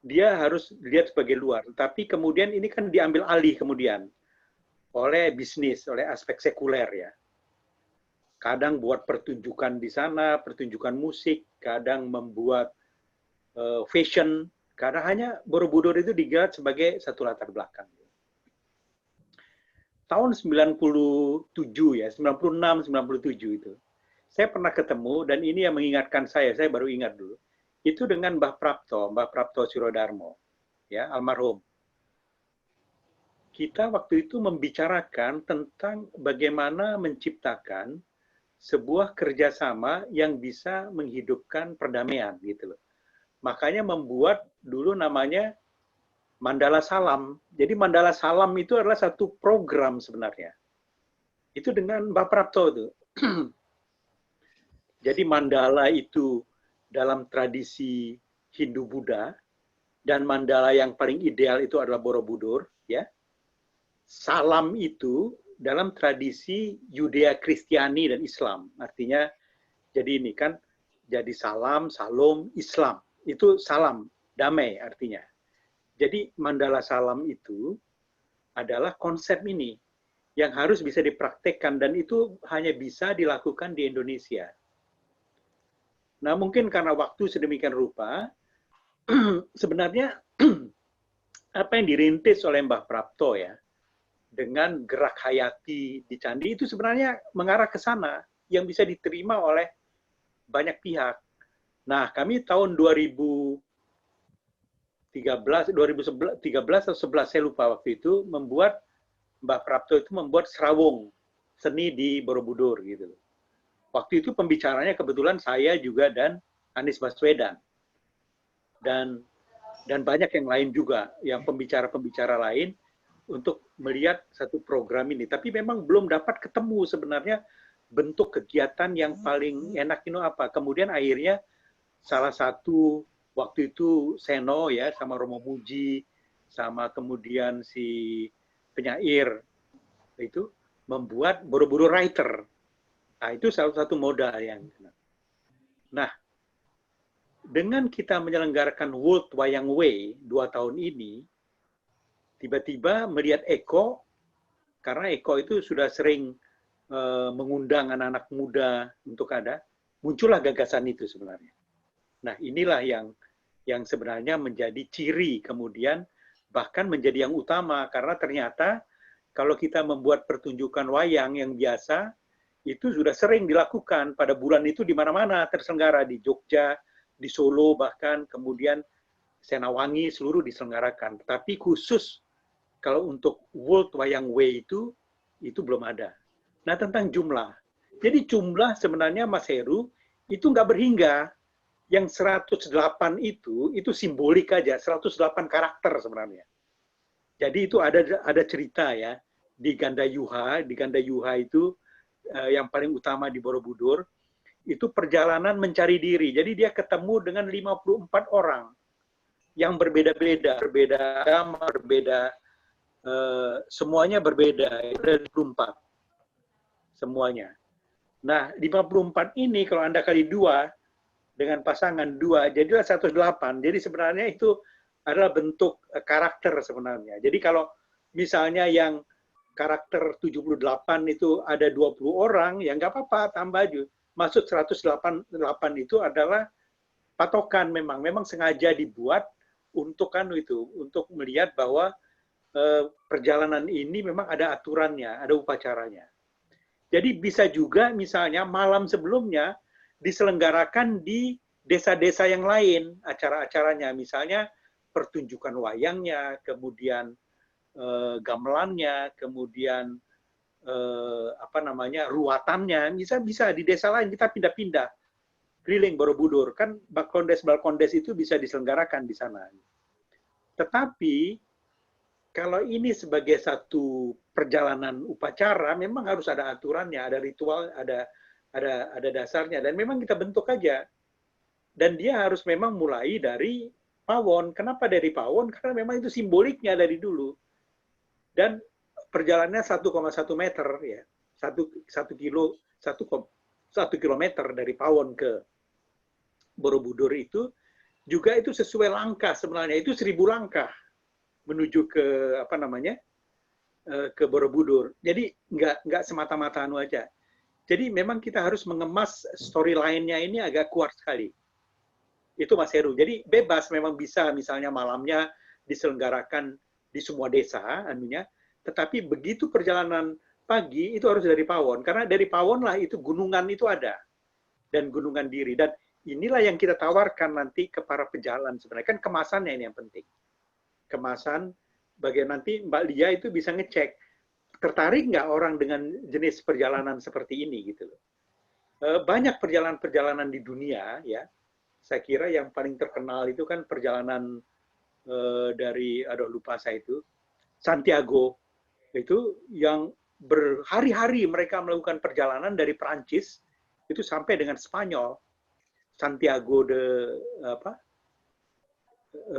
dia harus dilihat sebagai luar. Tapi kemudian ini kan diambil alih kemudian oleh bisnis, oleh aspek sekuler ya. Kadang buat pertunjukan di sana, pertunjukan musik, kadang membuat fashion, kadang hanya Borobudur itu dilihat sebagai satu latar belakang. Tahun 97 ya, 96, 97 itu. Saya pernah ketemu, dan ini yang mengingatkan saya baru ingat dulu, itu dengan Mbah Prapto Surodarmo, ya, almarhum. Kita waktu itu membicarakan tentang bagaimana menciptakan sebuah kerjasama yang bisa menghidupkan perdamaian gitu loh. Makanya membuat dulu namanya Mandala Salam. Jadi Mandala Salam itu adalah satu program sebenarnya. Itu dengan Mbak Prapto itu. Jadi mandala itu dalam tradisi Hindu-Buddha, dan mandala yang paling ideal itu adalah Borobudur, ya. Salam itu dalam tradisi Yudea Kristiani dan Islam. Artinya, jadi ini kan, jadi salam, salom, Islam. Itu salam, damai artinya. Jadi mandala salam itu adalah konsep ini yang harus bisa dipraktekkan, dan itu hanya bisa dilakukan di Indonesia. Nah, mungkin karena waktu sedemikian rupa, sebenarnya apa yang dirintis oleh Mbah Prapto ya, dengan gerak hayati di Candi itu sebenarnya mengarah ke sana yang bisa diterima oleh banyak pihak. Nah, kami tahun 2013 atau 11 saya lupa waktu itu, membuat Mbah Prapto itu membuat serawung seni di Borobudur gitu. Waktu itu pembicaranya kebetulan saya juga dan Anies Baswedan. Dan banyak yang lain juga, yang pembicara-pembicara lain untuk melihat satu program ini. Tapi memang belum dapat ketemu sebenarnya bentuk kegiatan yang paling enak itu apa. Kemudian akhirnya salah satu waktu itu Seno ya, sama Romo Muji, sama kemudian si penyair itu membuat Borobudur Writer. Nah, itu salah satu modal yang. Nah, dengan kita menyelenggarakan World Wayang Way 2 tahun ini, tiba-tiba melihat Eko, karena Eko itu sudah sering mengundang anak-anak muda untuk ada, muncullah gagasan itu sebenarnya. Nah, inilah yang sebenarnya menjadi ciri kemudian, bahkan menjadi yang utama, karena ternyata kalau kita membuat pertunjukan wayang yang biasa, itu sudah sering dilakukan pada bulan itu di mana-mana terselenggara, di Jogja, di Solo, bahkan kemudian Senawangi, seluruh diselenggarakan. Tapi khusus kalau untuk World Wayang Way itu belum ada. Nah, tentang jumlah. Jadi jumlah sebenarnya Mas Heru itu nggak berhingga. Yang 108 itu simbolik aja, 108 karakter sebenarnya. Jadi itu ada cerita ya, di Gandayuha itu yang paling utama di Borobudur, itu perjalanan mencari diri. Jadi dia ketemu dengan 54 orang yang berbeda-beda, berbeda agama, berbeda, semuanya berbeda, ada 24 semuanya. Nah, 54 ini kalau Anda kali 2 dengan pasangan 2, jadilah 108. Jadi sebenarnya itu adalah bentuk karakter sebenarnya. Jadi kalau misalnya yang karakter 78 itu ada 20 orang, ya nggak apa-apa, tambah aja. Maksud 108 itu adalah patokan memang sengaja dibuat untuk untuk melihat bahwa perjalanan ini memang ada aturannya, ada upacaranya. Jadi bisa juga misalnya malam sebelumnya diselenggarakan di desa-desa yang lain acara-acaranya, misalnya pertunjukan wayangnya, kemudian gamelannya, kemudian ruatannya, bisa di desa lain kita pindah-pindah keliling Borobudur, kan balkondes itu bisa diselenggarakan di sana. Tetapi kalau ini sebagai satu perjalanan upacara, memang harus ada aturannya, ada ritual, ada dasarnya, dan memang kita bentuk aja. Dan dia harus memang mulai dari pawon. Kenapa dari pawon? Karena memang itu simboliknya dari dulu. Dan perjalanannya 1,1 meter ya, 1 kilometer dari Pawon ke Borobudur itu juga itu sesuai langkah sebenarnya, itu 1000 langkah menuju ke apa namanya ke Borobudur. Jadi nggak semata-mata anu aja. Jadi memang kita harus mengemas storyline-nya ini agak kuat sekali. Itu Mas Heru. Jadi bebas memang bisa misalnya malamnya diselenggarakan di semua desa anunya, tetapi begitu perjalanan pagi itu harus dari Pawon, karena dari Pawon lah itu gunungan itu ada, dan gunungan diri, dan inilah yang kita tawarkan nanti ke para pejalan sebenarnya, kan kemasannya ini yang penting. Kemasan, bagian nanti Mbak Lia itu bisa ngecek, tertarik nggak orang dengan jenis perjalanan seperti ini gitu loh. Banyak perjalanan-perjalanan di dunia ya, saya kira yang paling terkenal itu kan perjalanan dari, aduh lupa saya itu, Santiago, itu yang berhari-hari mereka melakukan perjalanan dari Perancis itu sampai dengan Spanyol. Santiago de apa?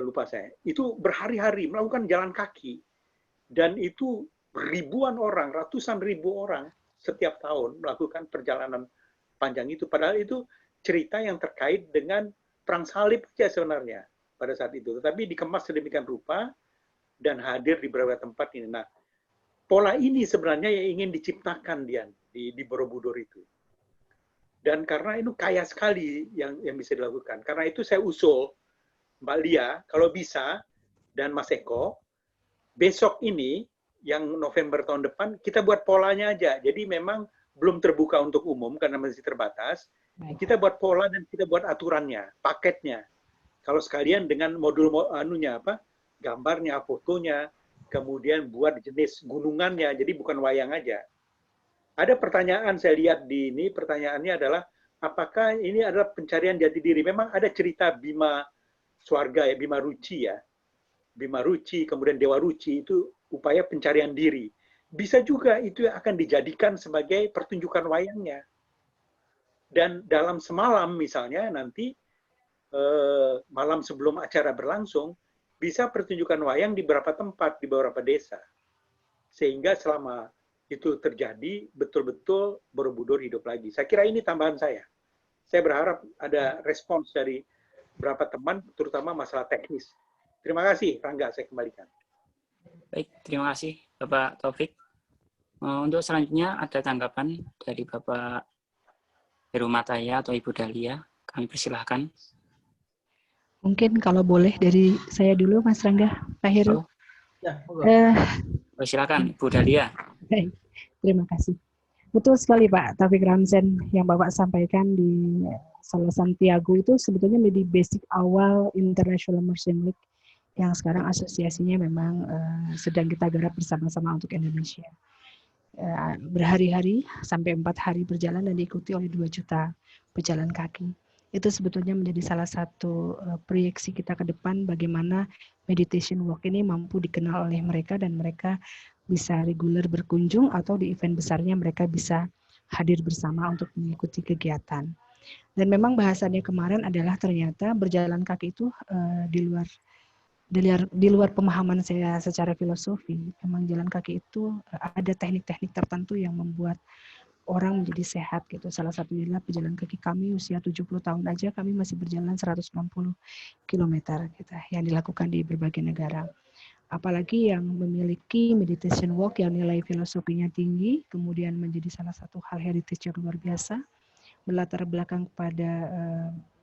Lupa saya. Itu berhari-hari melakukan jalan kaki. Dan itu ribuan orang, ratusan ribu orang setiap tahun melakukan perjalanan panjang itu. Padahal itu cerita yang terkait dengan perang salib saja sebenarnya pada saat itu. Tetapi dikemas sedemikian rupa dan hadir di beberapa tempat ini. Nah, pola ini sebenarnya yang ingin diciptakan di Borobudur itu. Dan karena itu kaya sekali yang bisa dilakukan. Karena itu saya usul Mbak Lia, kalau bisa, dan Mas Eko, besok ini, yang November tahun depan, kita buat polanya aja. Jadi memang belum terbuka untuk umum karena masih terbatas. Kita buat pola dan kita buat aturannya, paketnya. Kalau sekalian dengan modul anunya apa, gambarnya, fotonya, kemudian buat jenis gunungannya, jadi bukan wayang aja. Ada pertanyaan saya lihat di ini, pertanyaannya adalah, apakah ini adalah pencarian jati diri? Memang ada cerita Bima Swarga ya, Bima Ruci ya. Bima Ruci, kemudian Dewa Ruci, itu upaya pencarian diri. Bisa juga itu akan dijadikan sebagai pertunjukan wayangnya. Dan dalam semalam misalnya nanti, malam sebelum acara berlangsung, bisa pertunjukan wayang di beberapa tempat, di beberapa desa. Sehingga selama itu terjadi, betul-betul Borobudur hidup lagi. Saya kira ini tambahan saya. Saya berharap ada respons dari beberapa teman, terutama masalah teknis. Terima kasih, Rangga, saya kembalikan. Baik, terima kasih Bapak Taufik. Untuk selanjutnya ada tanggapan dari Bapak Heru Mataya atau Ibu Dahlia. Kami persilahkan. Mungkin kalau boleh dari saya dulu, Mas Rangga, Pak Heru. Ya, silakan, Bu Dahlia. Baik, terima kasih. Betul sekali Pak Taufik Ramzan yang Bapak sampaikan di Sala Santiago itu sebetulnya menjadi basic awal International Immersion League yang sekarang asosiasinya memang sedang kita garap bersama-sama untuk Indonesia. Berhari-hari sampai 4 hari berjalan dan diikuti oleh 2 juta pejalan kaki. Itu sebetulnya menjadi salah satu proyeksi kita ke depan bagaimana meditation walk ini mampu dikenal oleh mereka dan mereka bisa reguler berkunjung atau di event besarnya mereka bisa hadir bersama untuk mengikuti kegiatan. Dan memang bahasannya kemarin adalah ternyata berjalan kaki itu di luar pemahaman saya secara filosofi, memang jalan kaki itu ada teknik-teknik tertentu yang membuat orang menjadi sehat gitu. Salah satunya adalah pejalan kaki kami usia 70 tahun aja kami masih berjalan 160 km gitu, yang dilakukan di berbagai negara. Apalagi yang memiliki meditation walk yang nilai filosofinya tinggi, kemudian menjadi salah satu hal heritage yang luar biasa, berlatar belakang pada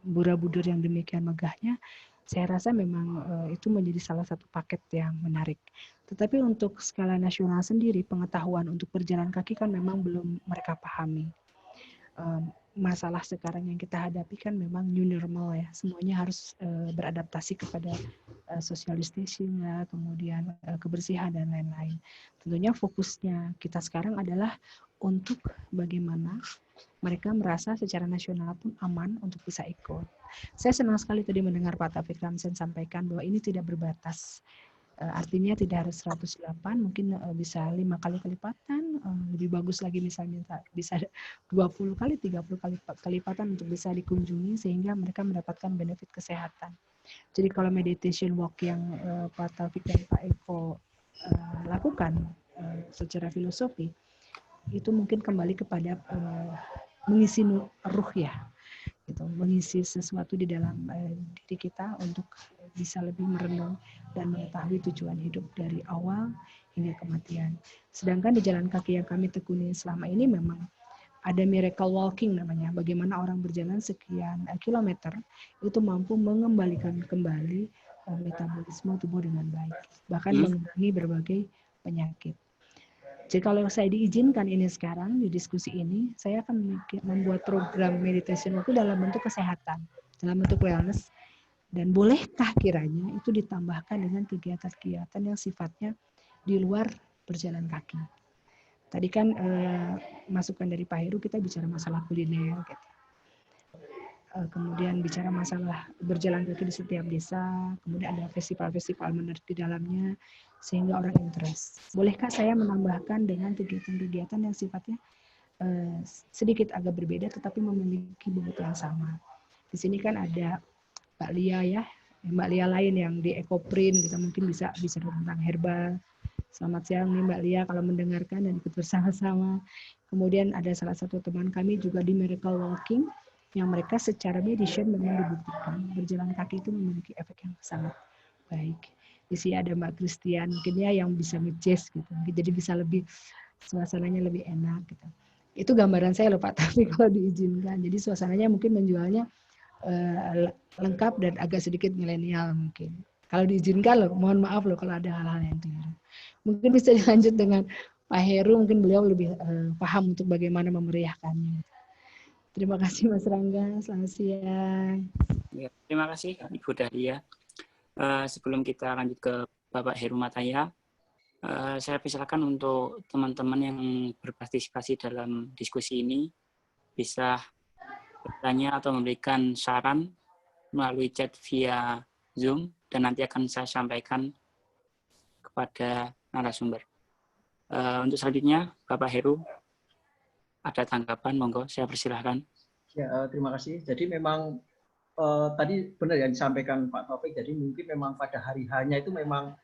Borobudur yang demikian megahnya. Saya rasa memang itu menjadi salah satu paket yang menarik. Tetapi untuk skala nasional sendiri, pengetahuan untuk berjalan kaki kan memang belum mereka pahami. Masalah sekarang yang kita hadapi kan memang new normal ya. Semuanya harus beradaptasi kepada social distancing, kemudian kebersihan dan lain-lain. Tentunya fokusnya kita sekarang adalah untuk bagaimana mereka merasa secara nasional pun aman untuk bisa ikut. Saya senang sekali tadi mendengar Pak Taufik Ramzan sampaikan bahwa ini tidak berbatas. Artinya tidak harus 108, mungkin bisa 5 kali kelipatan, lebih bagus lagi misalnya bisa 20 kali, 30 kali kelipatan untuk bisa dikunjungi sehingga mereka mendapatkan benefit kesehatan. Jadi kalau meditation walk yang Pak Taufik dan Pak Eko lakukan secara filosofi, itu mungkin kembali kepada mengisi ruh ya, gitu, mengisi sesuatu di dalam diri kita untuk bisa lebih merenung dan mengetahui tujuan hidup dari awal hingga kematian. Sedangkan di jalan kaki yang kami tekuni selama ini memang ada miracle walking namanya, bagaimana orang berjalan sekian kilometer itu mampu mengembalikan kembali metabolisme tubuh dengan baik, bahkan mengurangi berbagai penyakit. Jadi kalau saya diizinkan ini sekarang di diskusi ini, saya akan membuat program meditation itu dalam bentuk kesehatan, dalam bentuk wellness. Dan bolehkah kiranya itu ditambahkan dengan kegiatan-kegiatan yang sifatnya di luar berjalan kaki. Tadi kan masukan dari Pak Heru kita bicara masalah kuliner, gitu. Kemudian bicara masalah berjalan kaki di setiap desa, kemudian ada festival-festival menarik di dalamnya, sehingga orang interest. Bolehkah saya menambahkan dengan kegiatan-kegiatan yang sifatnya sedikit agak berbeda, tetapi memiliki bobot yang sama. Di sini kan ada Mbak Lia ya, Mbak Lia lain yang di Ekoprint, kita mungkin bisa tentang herbal. Selamat siang nih Mbak Lia kalau mendengarkan dan ikut bersama-sama. Kemudian ada salah satu teman kami juga di Miracle Walking, yang mereka secara medicine memang dibuktikan berjalan kaki itu memiliki efek yang sangat baik. Di sini ada Mbak Christian, mungkin ya yang bisa nge-jazz gitu, jadi bisa lebih suasananya lebih enak gitu. Itu gambaran saya loh Pak, tapi kalau diizinkan, jadi suasananya mungkin menjualnya lengkap dan agak sedikit milenial mungkin. Kalau diizinkan loh, mohon maaf loh kalau ada hal-hal yang keliru. Mungkin bisa dilanjut dengan Pak Heru, mungkin beliau lebih paham untuk bagaimana memeriahkannya. Terima kasih Mas Rangga, selamat siang. Ya, terima kasih Ibu Dahlia. Sebelum kita lanjut ke Bapak Heru Mataya, saya persilakan untuk teman-teman yang berpartisipasi dalam diskusi ini bisa bertanya atau memberikan saran melalui chat via Zoom dan nanti akan saya sampaikan kepada narasumber. Untuk selanjutnya, Bapak Heru, ada tanggapan, monggo, saya persilahkan. Ya, terima kasih. Jadi memang tadi benar yang disampaikan Pak Taufik, jadi mungkin memang pada hari hanya itu memang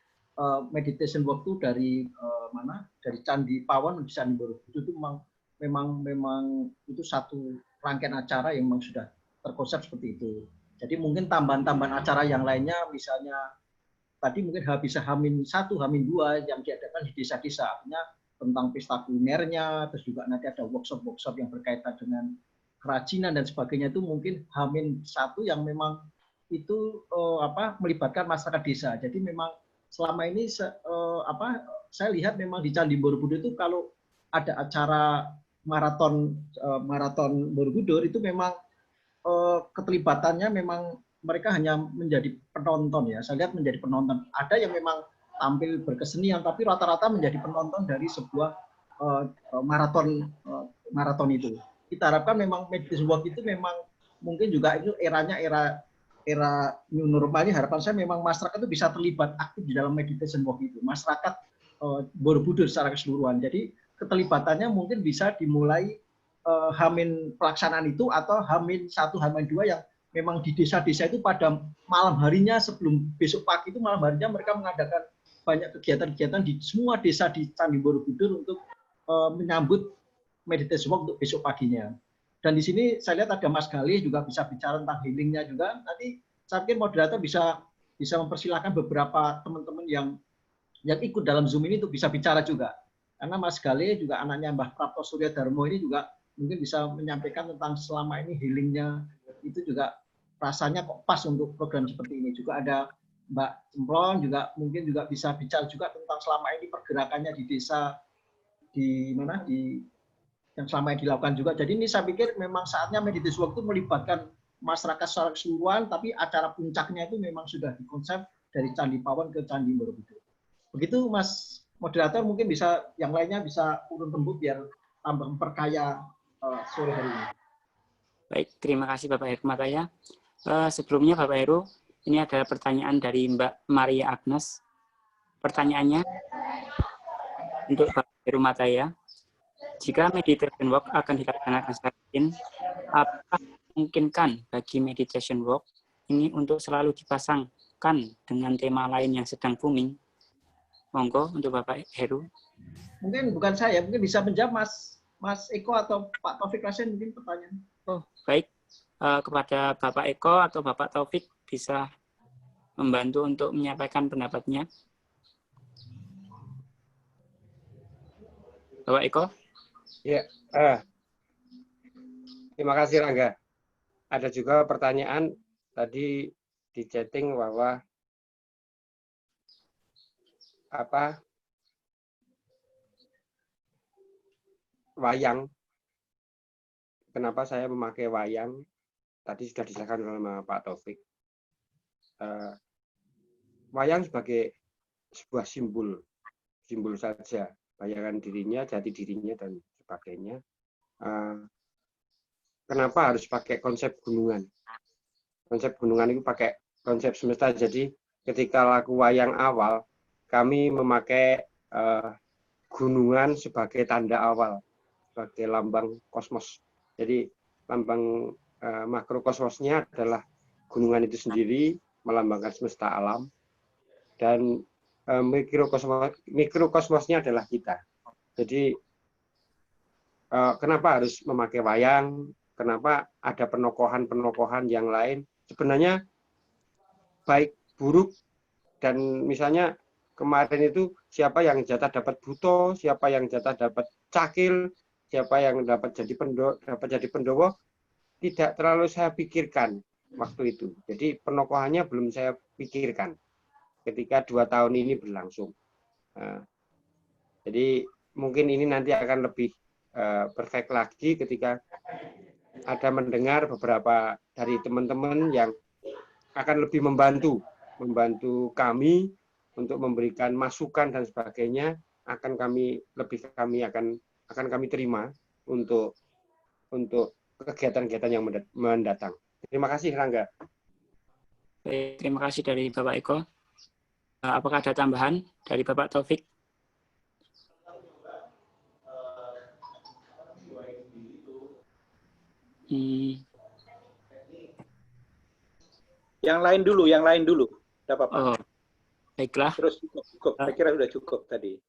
meditation walk itu dari mana? Dari Candi Pawon menuju Candi Borobudur itu memang itu satu rangkaian acara yang memang sudah terkonsep seperti itu. Jadi mungkin tambahan-tambahan acara yang lainnya, misalnya tadi mungkin bisa H-1, H-2 yang diadakan di desa-desa, artinya tentang pesta kulinernya, terus juga nanti ada workshop-workshop yang berkaitan dengan kerajinan dan sebagainya, itu mungkin H-1 yang memang itu melibatkan masyarakat desa. Jadi memang selama ini saya lihat memang di Candi Borobudur itu kalau ada acara maraton Borobudur itu memang keterlibatannya memang mereka hanya menjadi penonton ya. Saya lihat menjadi penonton. Ada yang memang tampil berkesenian, tapi rata-rata menjadi penonton dari sebuah maraton itu. Kita harapkan memang meditation walk itu memang mungkin juga itu eranya era new normalnya, harapan saya memang masyarakat itu bisa terlibat aktif di dalam meditation walk itu. Masyarakat Borobudur secara keseluruhan. Jadi keterlibatannya mungkin bisa dimulai Hamin pelaksanaan itu atau H-1, H-2 yang memang di desa-desa itu pada malam harinya sebelum besok pagi itu malam harinya mereka mengadakan banyak kegiatan-kegiatan di semua desa di Candi Borobudur untuk menyambut meditation walk untuk besok paginya. Dan di sini saya lihat ada Mas Galih juga bisa bicara tentang healingnya juga. Nanti saya pikir moderator bisa mempersilahkan beberapa teman-teman yang ikut dalam Zoom ini untuk bisa bicara juga. Karena Mas Galih juga anaknya Mbah Prapto Surya Darmo ini juga mungkin bisa menyampaikan tentang selama ini healingnya itu juga rasanya kok pas untuk program seperti ini. Juga ada Mbak Cemplon juga mungkin juga bisa bicara juga tentang selama ini pergerakannya di desa yang selama ini dilakukan juga. Jadi ini saya pikir memang saatnya meditation walk itu melibatkan masyarakat secara keseluruhan, tapi acara puncaknya itu memang sudah dikonsep dari Candi Pawon ke Candi Borobudur. Begitu Mas moderator, mungkin bisa yang lainnya bisa urun rembuk biar tambah memperkaya sore hari ini. Baik, terima kasih Bapak Heru Mataya. Sebelumnya Bapak Heru, ini ada pertanyaan dari Mbak Maria Agnes. Pertanyaannya untuk Bapak Heru Mataya, jika meditation work akan dilaksanakan secara rutin, apakah memungkinkan bagi meditation work ini untuk selalu dipasangkan dengan tema lain yang sedang booming? Monggo untuk Bapak Heru. Mungkin bukan saya, mungkin bisa menjawab Mas Eko atau Pak Taufik Rasen mungkin pertanyaan. Oh, baik. Kepada Bapak Eko atau Bapak Taufik bisa membantu untuk menyampaikan pendapatnya. Bapak Eko? Ya, terima kasih Rangga. Ada juga pertanyaan tadi di chatting bahwa wayang. Kenapa saya memakai wayang? Tadi sudah dijelaskan oleh Pak Taufik. Wayang sebagai sebuah simbol saja, bayangan dirinya, jati dirinya dan sebagainya. Kenapa harus pakai konsep gunungan? Konsep gunungan itu pakai konsep semesta. Jadi ketika laku wayang awal, kami memakai gunungan sebagai tanda awal, sebagai lambang kosmos. Jadi lambang makrokosmosnya adalah gunungan itu sendiri, melambangkan semesta alam, dan mikrokosmosnya adalah kita. Jadi kenapa harus memakai wayang? Kenapa ada penokohan-penokohan yang lain? Sebenarnya baik buruk, dan misalnya kemarin itu siapa yang jatah dapat buto, siapa yang jatah dapat cakil, siapa yang dapat jadi pendowo, tidak terlalu saya pikirkan waktu itu. Jadi penokohannya belum saya pikirkan ketika 2 tahun ini berlangsung. Jadi mungkin ini nanti akan lebih perfect lagi ketika ada mendengar beberapa dari teman-teman yang akan lebih membantu kami untuk memberikan masukan dan sebagainya, akan kami terima untuk kegiatan-kegiatan yang mendatang. Terima kasih Rangga. Baik, terima kasih dari Bapak Eko. Apakah ada tambahan dari Bapak Taufik? Yang lain dulu. Tidak apa-apa. Oh, baiklah. Terus cukup. Saya kira sudah cukup tadi.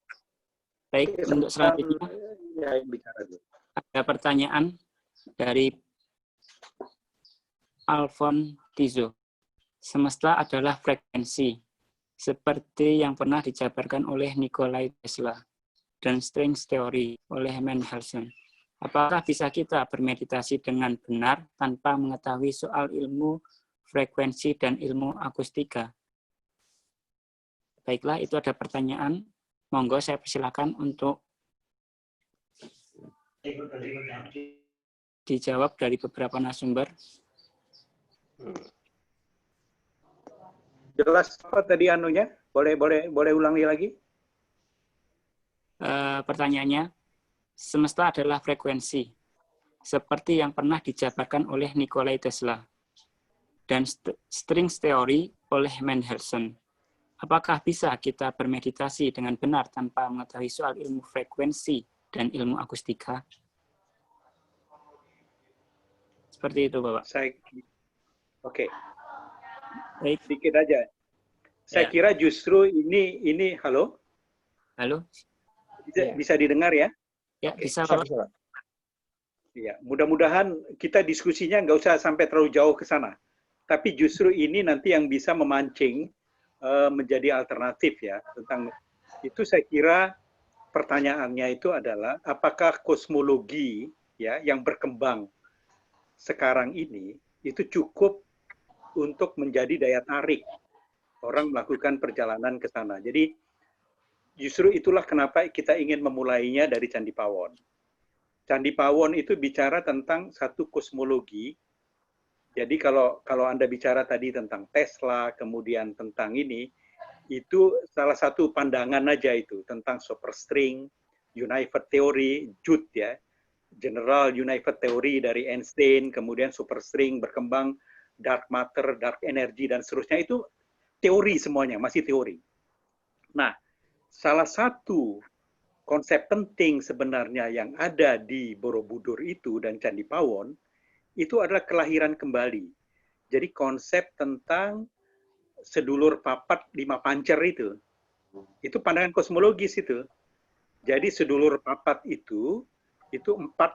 Baik, untuk selanjutnya ya, bicara dulu. Ada pertanyaan dari Alfon Tizo. Semesta adalah frekuensi, seperti yang pernah dijabarkan oleh Nikola Tesla dan string theory oleh Mendelssohn. Apakah bisa kita bermeditasi dengan benar tanpa mengetahui soal ilmu frekuensi dan ilmu akustika? Baiklah, itu ada pertanyaan. Monggo saya persilakan untuk dijawab dari beberapa narasumber. Jelas apa tadi anunya? Boleh ulangi lagi? Pertanyaannya, semesta adalah frekuensi, seperti yang pernah dijabarkan oleh Nikola Tesla dan string theory oleh Mendelssohn. Apakah bisa kita bermeditasi dengan benar tanpa mengetahui soal ilmu frekuensi dan ilmu akustika? Seperti itu, Bapak. Oke. Baik. Sedikit aja. Saya kira justru ini halo? Halo? Bisa didengar ya? Ya, bisa, Bapak. Ya, mudah-mudahan kita diskusinya nggak usah sampai terlalu jauh ke sana. Tapi justru ini nanti yang bisa memancing menjadi alternatif ya. Tentang itu saya kira pertanyaannya itu adalah apakah kosmologi ya yang berkembang sekarang ini itu cukup untuk menjadi daya tarik orang melakukan perjalanan ke sana. Jadi justru itulah kenapa kita ingin memulainya dari Candi Pawon. Candi Pawon itu bicara tentang satu kosmologi. Jadi kalau Anda bicara tadi tentang Tesla, kemudian tentang ini, itu salah satu pandangan aja itu tentang superstring, Unified Theory, JUT ya, General Unified Theory dari Einstein, kemudian superstring berkembang, dark matter, dark energy dan seterusnya, itu teori semuanya, masih teori. Nah, salah satu konsep penting sebenarnya yang ada di Borobudur itu dan Candi Pawon itu adalah kelahiran kembali. Jadi konsep tentang sedulur papat lima pancer itu pandangan kosmologis itu. Jadi sedulur papat itu 4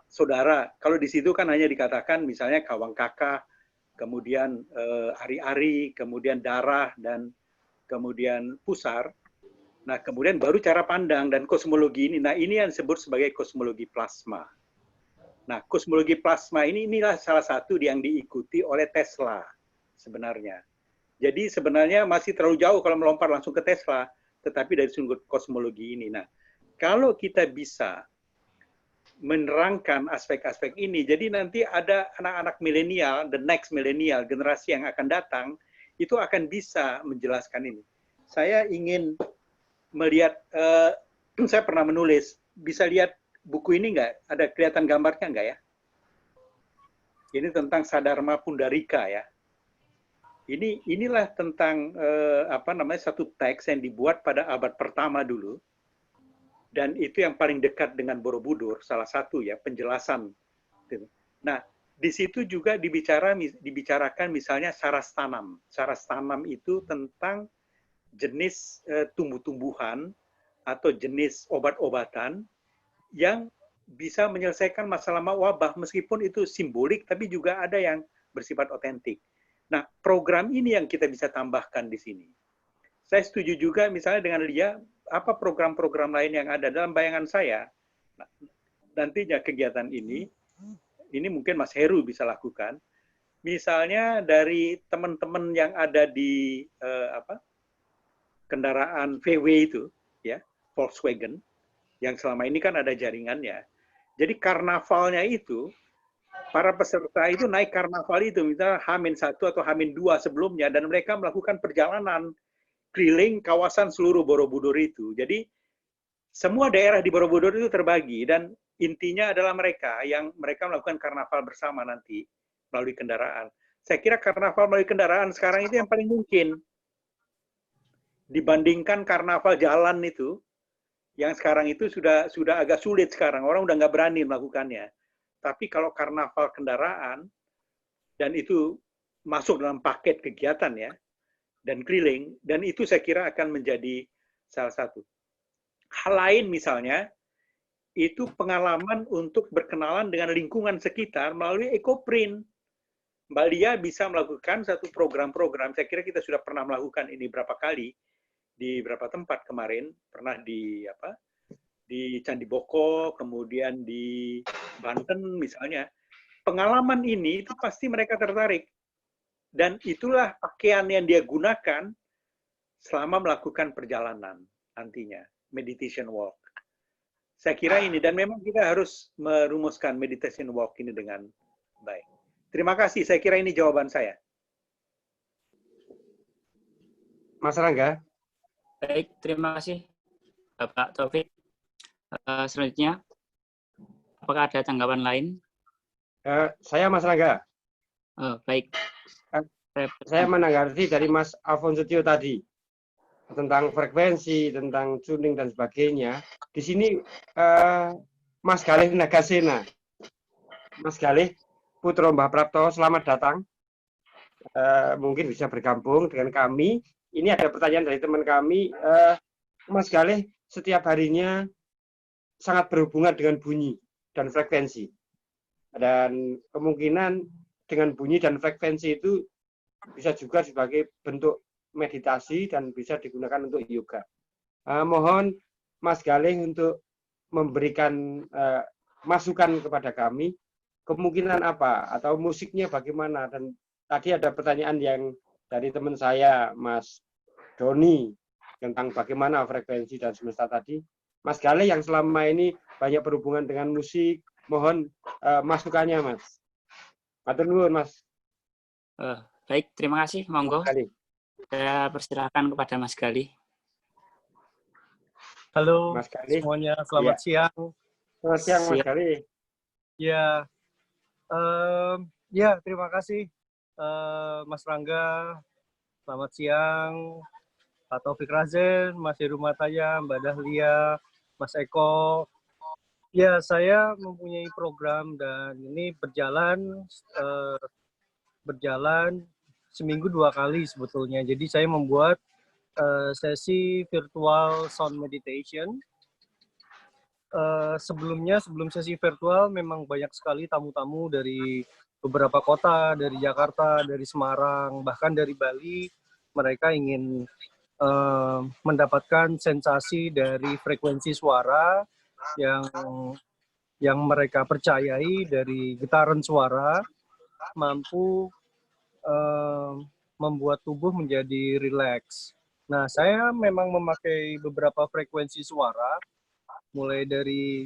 saudara. Kalau di situ kan hanya dikatakan misalnya Kawang Kakak, kemudian Ari-ari, kemudian Darah, dan kemudian Pusar. Nah, kemudian baru cara pandang dan kosmologi ini. Nah, ini yang disebut sebagai kosmologi plasma. Nah, kosmologi plasma inilah salah satu yang diikuti oleh Tesla sebenarnya. Jadi sebenarnya masih terlalu jauh kalau melompat langsung ke Tesla, tetapi dari sudut kosmologi ini. Nah, kalau kita bisa menerangkan aspek-aspek ini, jadi nanti ada anak-anak milenial, the next milenial, generasi yang akan datang, itu akan bisa menjelaskan ini. Saya ingin melihat, saya pernah menulis, bisa lihat buku ini nggak? Ada kelihatan gambarnya nggak ya? Ini tentang Sadharma Pundarika ya. Inilah tentang satu teks yang dibuat pada abad pertama dulu, dan itu yang paling dekat dengan Borobudur, salah satu ya penjelasan. Nah, di situ juga dibicarakan misalnya saras tanam. Saras tanam itu tentang jenis tumbuh-tumbuhan atau jenis obat-obatan yang bisa menyelesaikan masalah wabah, meskipun itu simbolik, tapi juga ada yang bersifat otentik. Nah, program ini yang kita bisa tambahkan di sini. Saya setuju juga misalnya dengan Lia, apa program-program lain yang ada dalam bayangan saya. Nah, nantinya kegiatan ini mungkin Mas Heru bisa lakukan. Misalnya dari teman-teman yang ada di kendaraan VW itu, ya, Volkswagen, yang selama ini kan ada jaringannya. Jadi karnavalnya itu, para peserta itu naik karnaval itu, misalnya H-1 atau H-2 sebelumnya, dan mereka melakukan perjalanan keliling kawasan seluruh Borobudur itu. Jadi semua daerah di Borobudur itu terbagi, dan intinya adalah mereka melakukan karnaval bersama nanti melalui kendaraan. Saya kira karnaval melalui kendaraan sekarang itu yang paling mungkin. Dibandingkan karnaval jalan itu, yang sekarang itu sudah agak sulit sekarang. Orang udah nggak berani melakukannya. Tapi kalau karnaval kendaraan, dan itu masuk dalam paket kegiatan ya, dan keliling, dan itu saya kira akan menjadi salah satu. Hal lain misalnya, itu pengalaman untuk berkenalan dengan lingkungan sekitar melalui EcoPrint. Mbak Lia bisa melakukan satu program-program, saya kira kita sudah pernah melakukan ini berapa kali, di beberapa tempat kemarin, pernah di Candi Boko, kemudian di Banten misalnya. Pengalaman ini itu pasti mereka tertarik. Dan itulah pakaian yang dia gunakan selama melakukan perjalanan nantinya, meditation walk. Saya kira ini, dan memang kita harus merumuskan meditation walk ini dengan baik. Terima kasih, saya kira ini jawaban saya. Mas Rangga. Baik, terima kasih Bapak Taufik. Selanjutnya, apakah ada tanggapan lain? Saya Mas Rangga. Baik. Saya menanggapi dari Mas Alfonso Tio tadi tentang frekuensi, tentang tuning dan sebagainya. Di sini Mas Galih Nagasena, Mas Galih Putro Mbah Prapto, selamat datang. Mungkin bisa bergabung dengan kami. Ini ada pertanyaan dari teman kami. Mas Galih setiap harinya sangat berhubungan dengan bunyi dan frekuensi. Dan kemungkinan dengan bunyi dan frekuensi itu bisa juga sebagai bentuk meditasi dan bisa digunakan untuk yoga. Mohon Mas Galih untuk memberikan masukan kepada kami, kemungkinan apa atau musiknya bagaimana. Dan tadi ada pertanyaan yang dari teman saya, Mas Doni, tentang bagaimana frekuensi dan semesta tadi. Mas Galih yang selama ini banyak berhubungan dengan musik, mohon masukannya, Mas. Matur nuwun, Mas. Baik, terima kasih. Monggo. Saya persilahkan kepada Mas Galih. Halo, Mas Galih. semuanya. Selamat siang. Selamat siang, Mas Galih. Ya, ya terima kasih, Mas Rangga. Selamat siang. Pak Taufik Razen, Mas Heru Mataya, Mbak Dahlia, Mas Eko. Ya, saya mempunyai program dan ini berjalan seminggu 2 kali sebetulnya. Jadi saya membuat sesi virtual sound meditation. Sebelum sesi virtual memang banyak sekali tamu-tamu dari beberapa kota, dari Jakarta, dari Semarang, bahkan dari Bali. Mereka ingin mendapatkan sensasi dari frekuensi suara yang mereka percayai dari getaran suara mampu membuat tubuh menjadi rileks. Nah, saya memang memakai beberapa frekuensi suara, mulai dari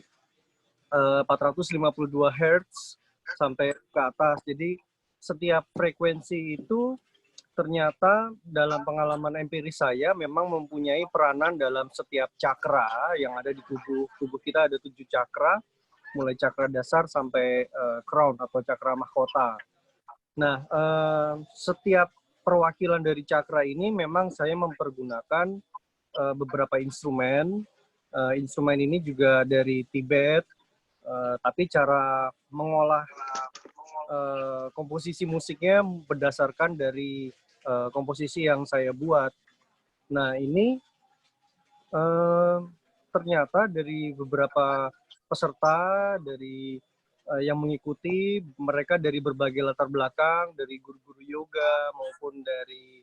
452 Hz sampai ke atas. Jadi setiap frekuensi itu ternyata dalam pengalaman empiris saya memang mempunyai peranan dalam setiap cakra yang ada di tubuh. Tubuh kita ada 7 cakra, mulai cakra dasar sampai crown atau cakra mahkota. Nah, setiap perwakilan dari cakra ini memang saya mempergunakan beberapa instrumen. Instrumen ini juga dari Tibet, tapi cara mengolah komposisi musiknya berdasarkan dari komposisi yang saya buat. Nah, ini ternyata dari beberapa peserta yang mengikuti, mereka dari berbagai latar belakang, dari guru-guru yoga maupun dari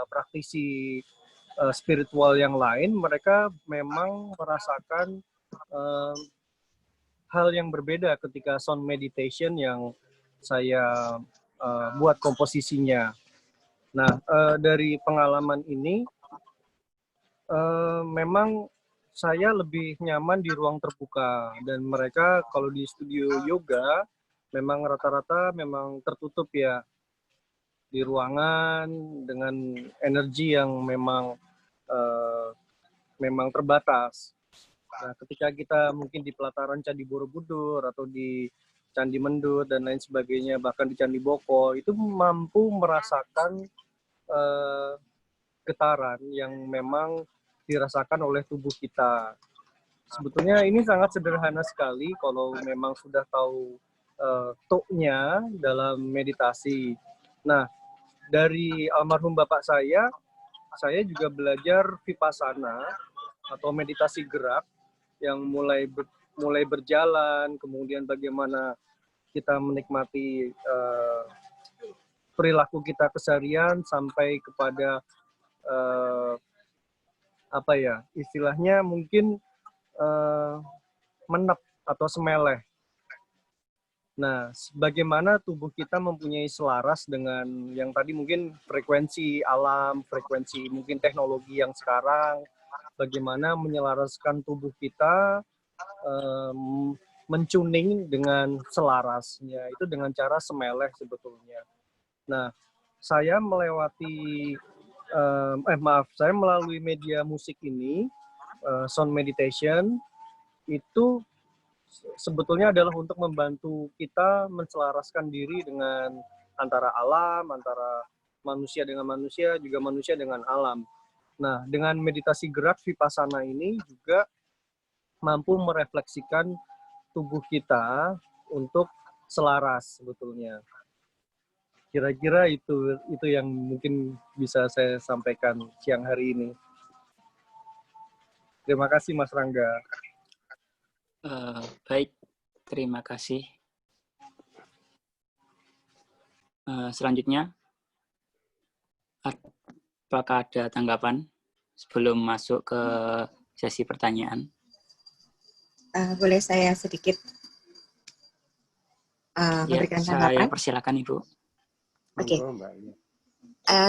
praktisi spiritual yang lain, mereka memang merasakan hal yang berbeda ketika sound meditation yang saya buat komposisinya. Nah, dari pengalaman ini, memang saya lebih nyaman di ruang terbuka. Dan mereka kalau di studio yoga, memang rata-rata memang tertutup ya. Di ruangan dengan energi yang memang terbatas. Nah, ketika kita mungkin di pelataran Candi Borobudur atau di Candi Mendut dan lain sebagainya, bahkan di Candi Boko, itu mampu merasakan getaran yang memang dirasakan oleh tubuh kita. Sebetulnya ini sangat sederhana sekali kalau memang sudah tahu toknya dalam meditasi. Nah, dari almarhum bapak saya juga belajar vipassana atau meditasi gerak yang mulai berjalan, kemudian bagaimana kita menikmati perilaku kita keseharian sampai kepada istilahnya mungkin menep atau semeleh. Nah, bagaimana tubuh kita mempunyai selaras dengan yang tadi mungkin frekuensi alam, frekuensi mungkin teknologi yang sekarang, bagaimana menyelaraskan tubuh kita mencuning dengan selarasnya, itu dengan cara semeleh sebetulnya. Nah, saya saya melalui media musik ini, sound meditation, itu sebetulnya adalah untuk membantu kita menselaraskan diri dengan antara alam, antara manusia dengan manusia, juga manusia dengan alam. Nah, dengan meditasi gerak vipassana ini juga mampu merefleksikan tubuh kita untuk selaras sebetulnya. Kira-kira itu yang mungkin bisa saya sampaikan siang hari ini. Terima kasih Mas Rangga. Baik, terima kasih. Selanjutnya, apakah ada tanggapan sebelum masuk ke sesi pertanyaan? Boleh saya sedikit memberikan tanggapan? Saya persilakan Ibu. Oke.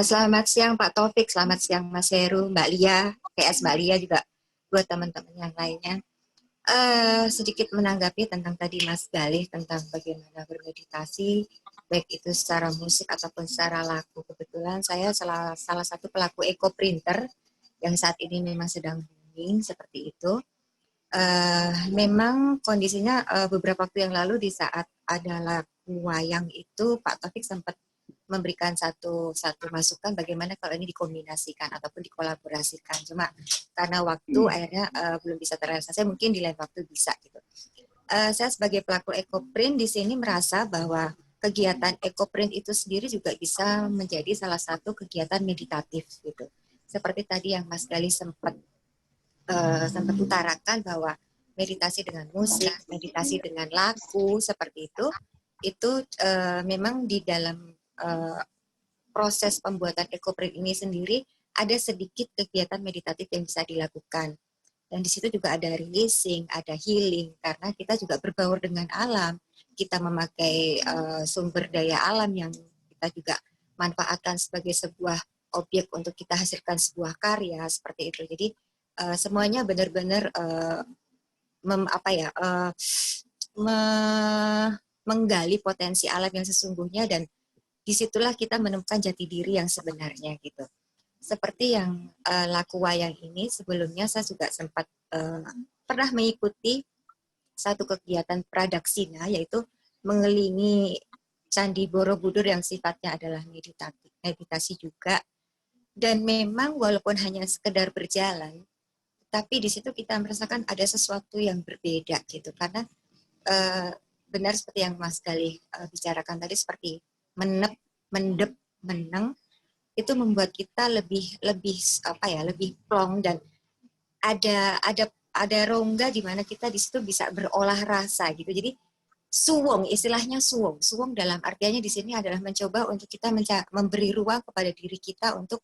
Selamat siang Pak Taufik, selamat siang Mas Heru, Mbak Lia, PS Mbak Lia juga buat teman-teman yang lainnya. Sedikit menanggapi tentang tadi Mas Galih tentang bagaimana bermeditasi, baik itu secara musik ataupun secara lagu. Kebetulan saya salah satu pelaku eco printer yang saat ini memang sedang booming seperti itu. Memang kondisinya beberapa waktu yang lalu di saat ada lagu wayang itu Pak Taufik sempat memberikan satu masukan bagaimana kalau ini dikombinasikan ataupun dikolaborasikan. Cuma karena waktu akhirnya belum bisa terrealisasi, mungkin di lain waktu bisa gitu. Saya sebagai pelaku ekoprint di sini merasa bahwa kegiatan ekoprint itu sendiri juga bisa menjadi salah satu kegiatan meditatif gitu. Seperti tadi yang Mas Gali sempat utarakan bahwa meditasi dengan musik, meditasi dengan lagu seperti itu memang di dalam proses pembuatan ekoprint ini sendiri ada sedikit kegiatan meditatif yang bisa dilakukan. Dan di situ juga ada releasing, ada healing, karena kita juga berbaur dengan alam. Kita memakai sumber daya alam yang kita juga manfaatkan sebagai sebuah objek untuk kita hasilkan sebuah karya seperti itu. Jadi semuanya benar-benar menggali potensi alam yang sesungguhnya, dan disitulah kita menemukan jati diri yang sebenarnya gitu. Seperti yang laku wayang ini, sebelumnya saya juga sempat pernah mengikuti satu kegiatan pradaksina, yaitu mengelilingi Candi Borobudur yang sifatnya adalah meditasi juga. Dan memang walaupun hanya sekedar berjalan, tapi di situ kita merasakan ada sesuatu yang berbeda gitu, karena benar seperti yang Mas Gali bicarakan tadi, seperti mendep, meneng, itu membuat kita lebih plong, dan ada rongga di mana kita di situ bisa berolah rasa gitu. Jadi istilahnya suwung dalam artiannya di sini adalah mencoba untuk kita memberi ruang kepada diri kita untuk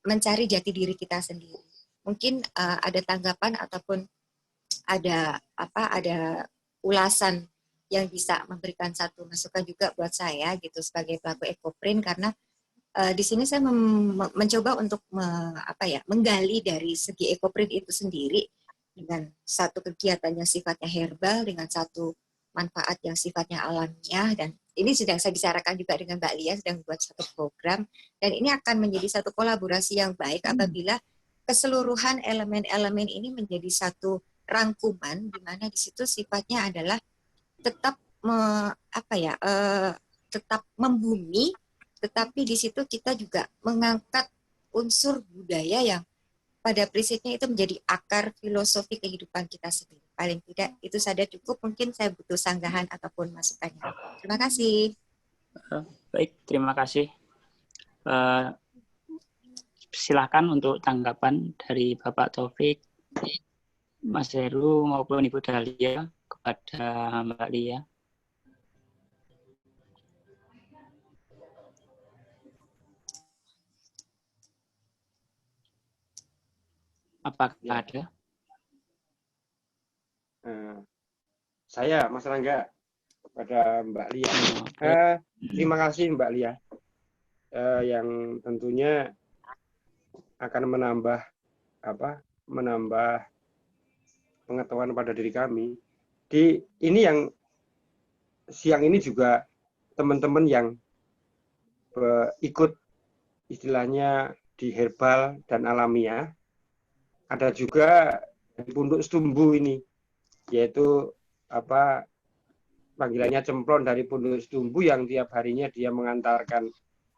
mencari jati diri kita sendiri. Mungkin ada tanggapan ataupun ada ulasan yang bisa memberikan satu masukan juga buat saya gitu sebagai pelaku ekoprint, karena di sini saya mencoba untuk menggali dari segi ekoprint itu sendiri dengan satu kegiatan yang sifatnya herbal, dengan satu manfaat yang sifatnya alamiah, dan ini sedang saya bicarakan juga dengan Mbak Lia, sedang membuat satu program, dan ini akan menjadi satu kolaborasi yang baik apabila keseluruhan elemen-elemen ini menjadi satu rangkuman, di mana di situ sifatnya adalah tetap tetap membumi, tetapi di situ kita juga mengangkat unsur budaya yang pada prinsipnya itu menjadi akar filosofi kehidupan kita sendiri. Paling tidak itu saja cukup, mungkin saya butuh sanggahan ataupun masukannya. Terima kasih. Baik, terima kasih. Silakan untuk tanggapan dari Bapak Taufik, Mas Heru maupun Ibu Dahlia kepada Mbak Lia. Apakah ada? Saya, Mas Rangga, kepada Mbak Lia. Terima kasih Mbak Lia, yang tentunya akan menambah pengetahuan pada diri kami. Ini yang siang ini juga teman-teman yang ikut istilahnya di herbal dan alamiah, ada juga di Punduk Setumbu ini, yaitu panggilannya Cemplon dari Punduk Setumbu, yang tiap harinya dia mengantarkan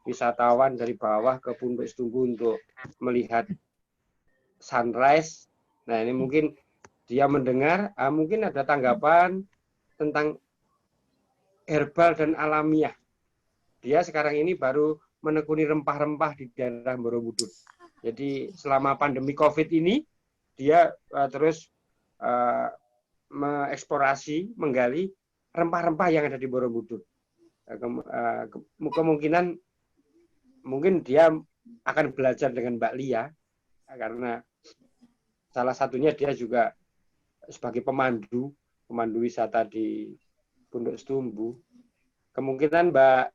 wisatawan dari bawah ke Punduk Setumbu untuk melihat sunrise. Nah, ini mungkin dia mendengar, mungkin ada tanggapan tentang herbal dan alamiah. Dia sekarang ini baru menekuni rempah-rempah di daerah Borobudur. Jadi selama pandemi COVID ini, dia terus mengeksplorasi, menggali rempah-rempah yang ada di Borobudur. Kemungkinan mungkin dia akan belajar dengan Mbak Lia, karena salah satunya dia juga sebagai pemandu wisata di Punduk Setumbu. Kemungkinan Mbak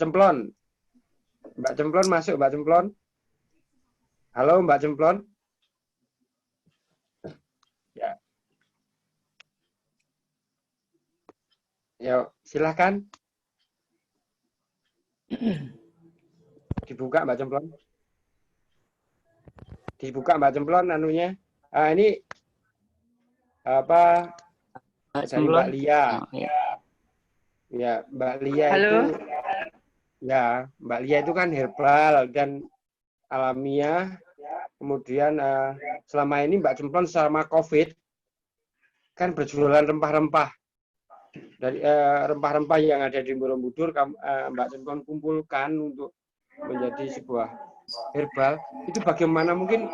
Cemplon. Mbak Cemplon masuk, Mbak Cemplon. Halo Mbak Cemplon. Ya. Ya, silakan. Dibuka Mbak Cemplon. Dibuka Mbak Cemplon anunya. Ini dari Mbak Lia. Ya. Ya, Mbak Lia Halo. itu ya, Mbak Lia itu kan herbal dan alamiah. Kemudian selama ini Mbak Cemplon selama COVID kan berjualan rempah-rempah. Dari rempah-rempah yang ada di Borobudur, Mbak Cemplon kumpulkan untuk menjadi sebuah herbal. Itu bagaimana mungkin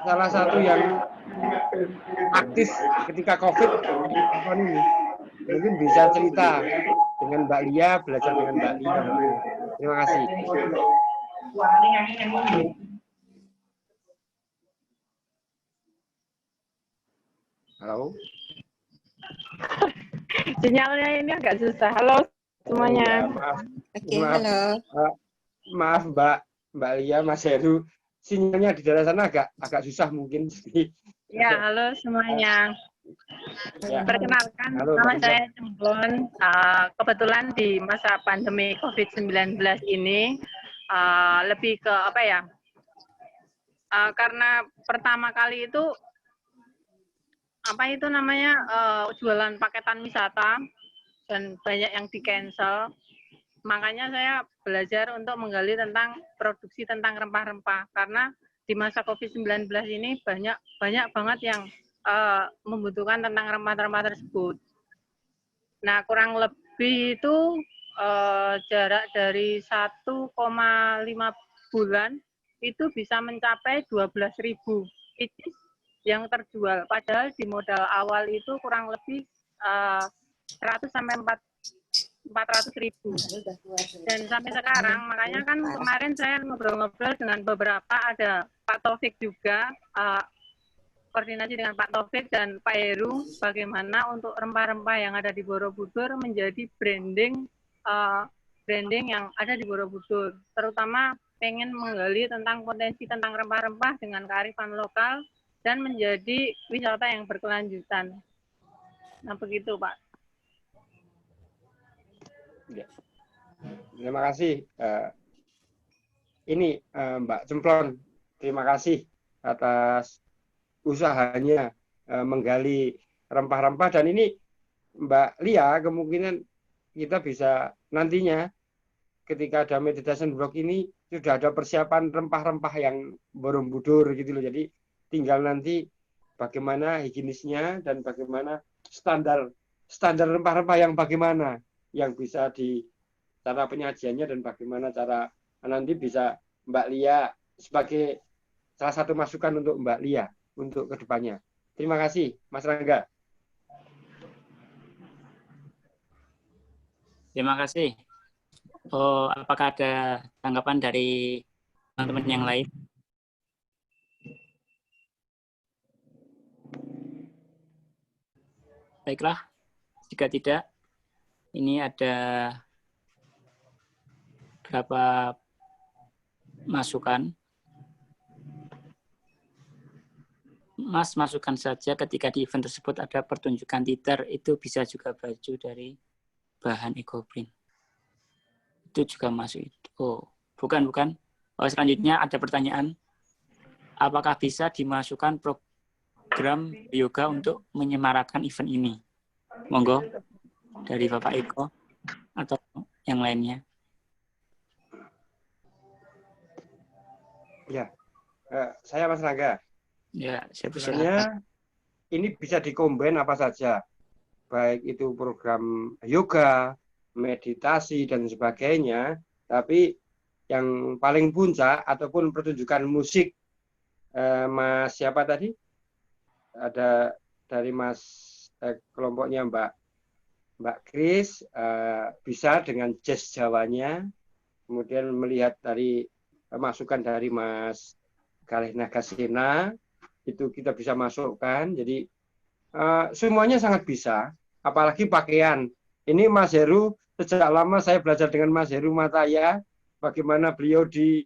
salah satu yang aktif ketika COVID ini. Mungkin bisa cerita dengan Mbak Lia, belajar dengan Mbak Lia. Terima kasih. Halo. Sinyalnya ini agak susah. Halo semuanya. Maaf. Oke, Maaf. halo. Maaf Mbak Lia, Mas Heru. Sinyalnya di daerah sana agak susah mungkin. Ya, halo semuanya. Ya. Perkenalkan, Halo, nama Mbak saya Cemplon. Kebetulan di masa pandemi COVID-19 ini lebih ke apa ya? Karena pertama kali itu apa itu namanya jualan paketan wisata dan banyak yang di cancel. Makanya saya belajar untuk menggali tentang produksi tentang rempah-rempah karena di masa COVID-19 ini banyak banget yang membutuhkan tentang rempah-rempah tersebut. Nah, kurang lebih itu jarak dari 1,5 bulan itu bisa mencapai 12.000 yang terjual. Padahal di modal awal itu kurang lebih 100 sampai 400.000. Dan sampai sekarang, makanya kan kemarin saya ngobrol-ngobrol dengan beberapa, ada Pak Taufik juga, koordinasi dengan Pak Taufik dan Pak Heru, bagaimana untuk rempah-rempah yang ada di Borobudur menjadi branding yang ada di Borobudur. Terutama pengen menggali tentang potensi tentang rempah-rempah dengan kearifan lokal dan menjadi wisata yang berkelanjutan. Nah, begitu, Pak. Ya. Terima kasih. Ini Mbak Cemplon, terima kasih atas usahanya menggali rempah-rempah, dan ini Mbak Lia kemungkinan kita bisa nantinya ketika ada meditation block ini sudah ada persiapan rempah-rempah yang Borobudur gitu loh. Jadi tinggal nanti bagaimana higienisnya dan bagaimana standar rempah-rempah yang bagaimana yang bisa di cara penyajiannya dan bagaimana cara nanti bisa Mbak Lia sebagai salah satu masukan untuk Mbak Lia untuk kedepannya. Terima kasih, Mas Rangga. Terima kasih. Oh, apakah ada tanggapan dari teman-teman yang lain? Baiklah, jika tidak, ini ada beberapa masukan. Mas masukkan saja ketika di event tersebut ada pertunjukan teater, itu bisa juga baju dari bahan ekoprint. Itu juga masuk. Oh, bukan. Oh, selanjutnya ada pertanyaan. Apakah bisa dimasukkan program yoga untuk menyemarakan event ini? Monggo dari Bapak Eko atau yang lainnya. Ya, saya Mas Rangga. Ya, saya sebenarnya ini bisa dikombin apa saja, baik itu program yoga, meditasi dan sebagainya. Tapi yang paling puncak ataupun pertunjukan musik, Mas siapa tadi? Ada dari Mas kelompoknya Mbak Kris, bisa dengan jazz Jawanya, kemudian melihat dari masukan dari Mas Galih Nagasena, itu kita bisa masukkan. Jadi semuanya sangat bisa, apalagi pakaian. Ini Mas Heru, sejak lama saya belajar dengan Mas Heru Mataya, bagaimana beliau di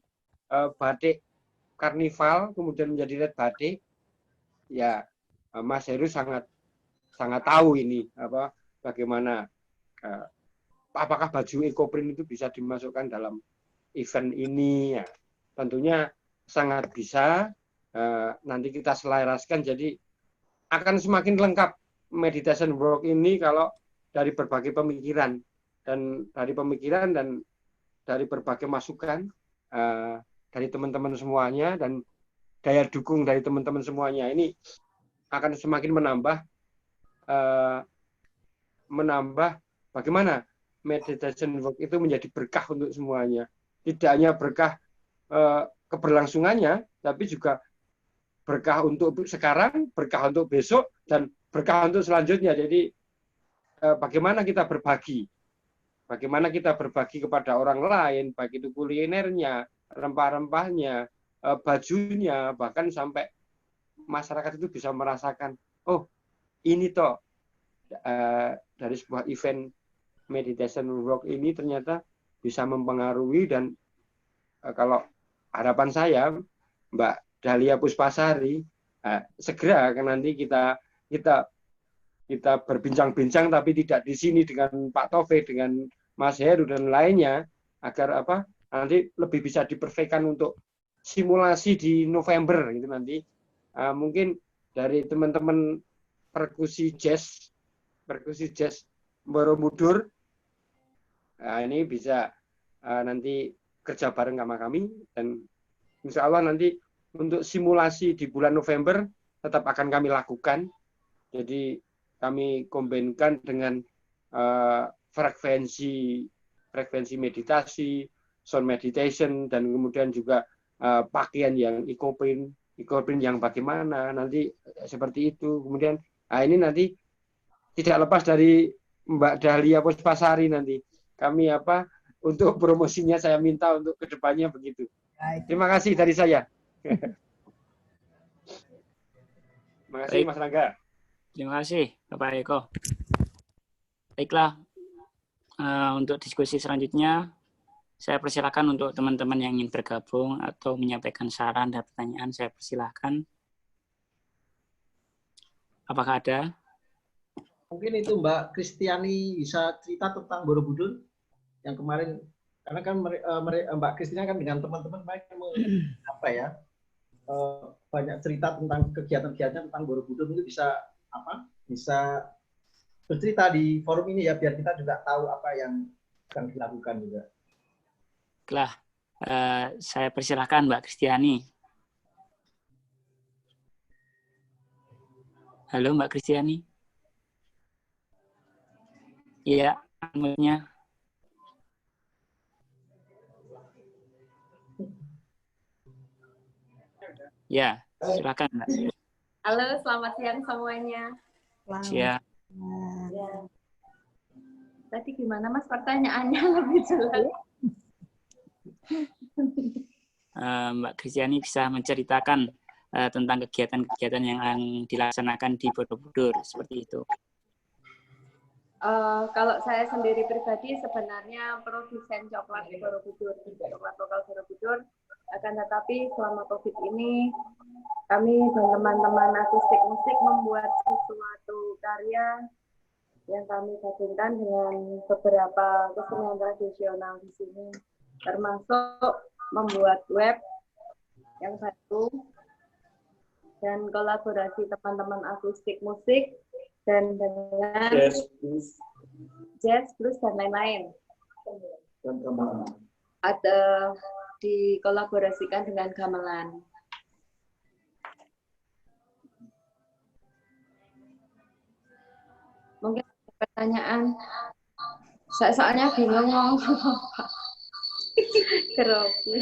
batik karnival, kemudian menjadi red batik. Ya, Mas Heru sangat tahu ini bagaimana apakah baju ekoprint itu bisa dimasukkan dalam event ini. Ya, tentunya sangat bisa. Nanti kita selaraskan, jadi akan semakin lengkap meditation work ini kalau dari berbagai pemikiran dan dari pemikiran dan dari berbagai masukan dari teman-teman semuanya dan daya dukung dari teman-teman semuanya ini akan semakin menambah bagaimana meditation work itu menjadi berkah untuk semuanya. Tidak hanya berkah keberlangsungannya, tapi juga berkah untuk sekarang, berkah untuk besok, dan berkah untuk selanjutnya. Jadi bagaimana kita berbagi kepada orang lain, baik itu kulinernya, rempah-rempahnya, bajunya, bahkan sampai masyarakat itu bisa merasakan, oh ini toh dari sebuah event meditation work ini ternyata bisa mempengaruhi. Dan kalau harapan saya, Mbak Dahlia Puspasari, segera kan nanti kita berbincang-bincang, tapi tidak di sini dengan Pak Taufik, dengan Mas Heru dan lainnya, agar nanti lebih bisa diperfectkan untuk simulasi di November gitu nanti. Mungkin dari teman-teman perkusi jazz Borobudur, ini bisa nanti kerja bareng sama kami, dan insya Allah nanti untuk simulasi di bulan November tetap akan kami lakukan. Jadi kami kombinkan dengan frekuensi meditasi, sound meditation, dan kemudian juga pakaian yang ikoprint yang bagaimana nanti seperti itu. Kemudian ini nanti tidak lepas dari Mbak Dahlia Puspasari, nanti kami untuk promosinya saya minta untuk kedepannya begitu. Terima kasih dari saya. Terima kasih Mas Rangga. Terima kasih Bapak Eko. Baiklah, untuk diskusi selanjutnya saya persilakan untuk teman-teman yang ingin bergabung atau menyampaikan saran dan pertanyaan, saya persilahkan. Apakah ada? Mungkin itu Mbak Kristiani bisa cerita tentang Borobudur yang kemarin, karena kan Mbak Kristiani kan dengan teman-teman mereka banyak cerita tentang kegiatan-kegiatan tentang Borobudur, itu bisa bercerita di forum ini ya, biar kita juga tahu apa yang akan dilakukan juga. Baiklah, saya persilahkan Mbak Kristiani. Halo Mbak Kristiani. Iya, unmute-nya. Ya, silakan Mbak. Halo, selamat siang semuanya. Siang. Tadi gimana Mas pertanyaannya lebih jelas? Mbak Kristiani bisa menceritakan tentang kegiatan-kegiatan yang dilaksanakan di Borobudur, seperti itu. Kalau saya sendiri pribadi sebenarnya produsen coklat Borobudur, coklat lokal Borobudur. Akan tetapi selama COVID ini kami dan teman-teman akustik musik membuat sesuatu karya yang kami gabungkan dengan beberapa kesenian tradisional di sini, termasuk membuat web yang satu dan kolaborasi teman-teman akustik musik dan dengan jazz, blues, dan lain-lain. Ada dikolaborasikan dengan gamelan. Mungkin pertanyaan, saya soalnya bingung ngomong apa. Grogi.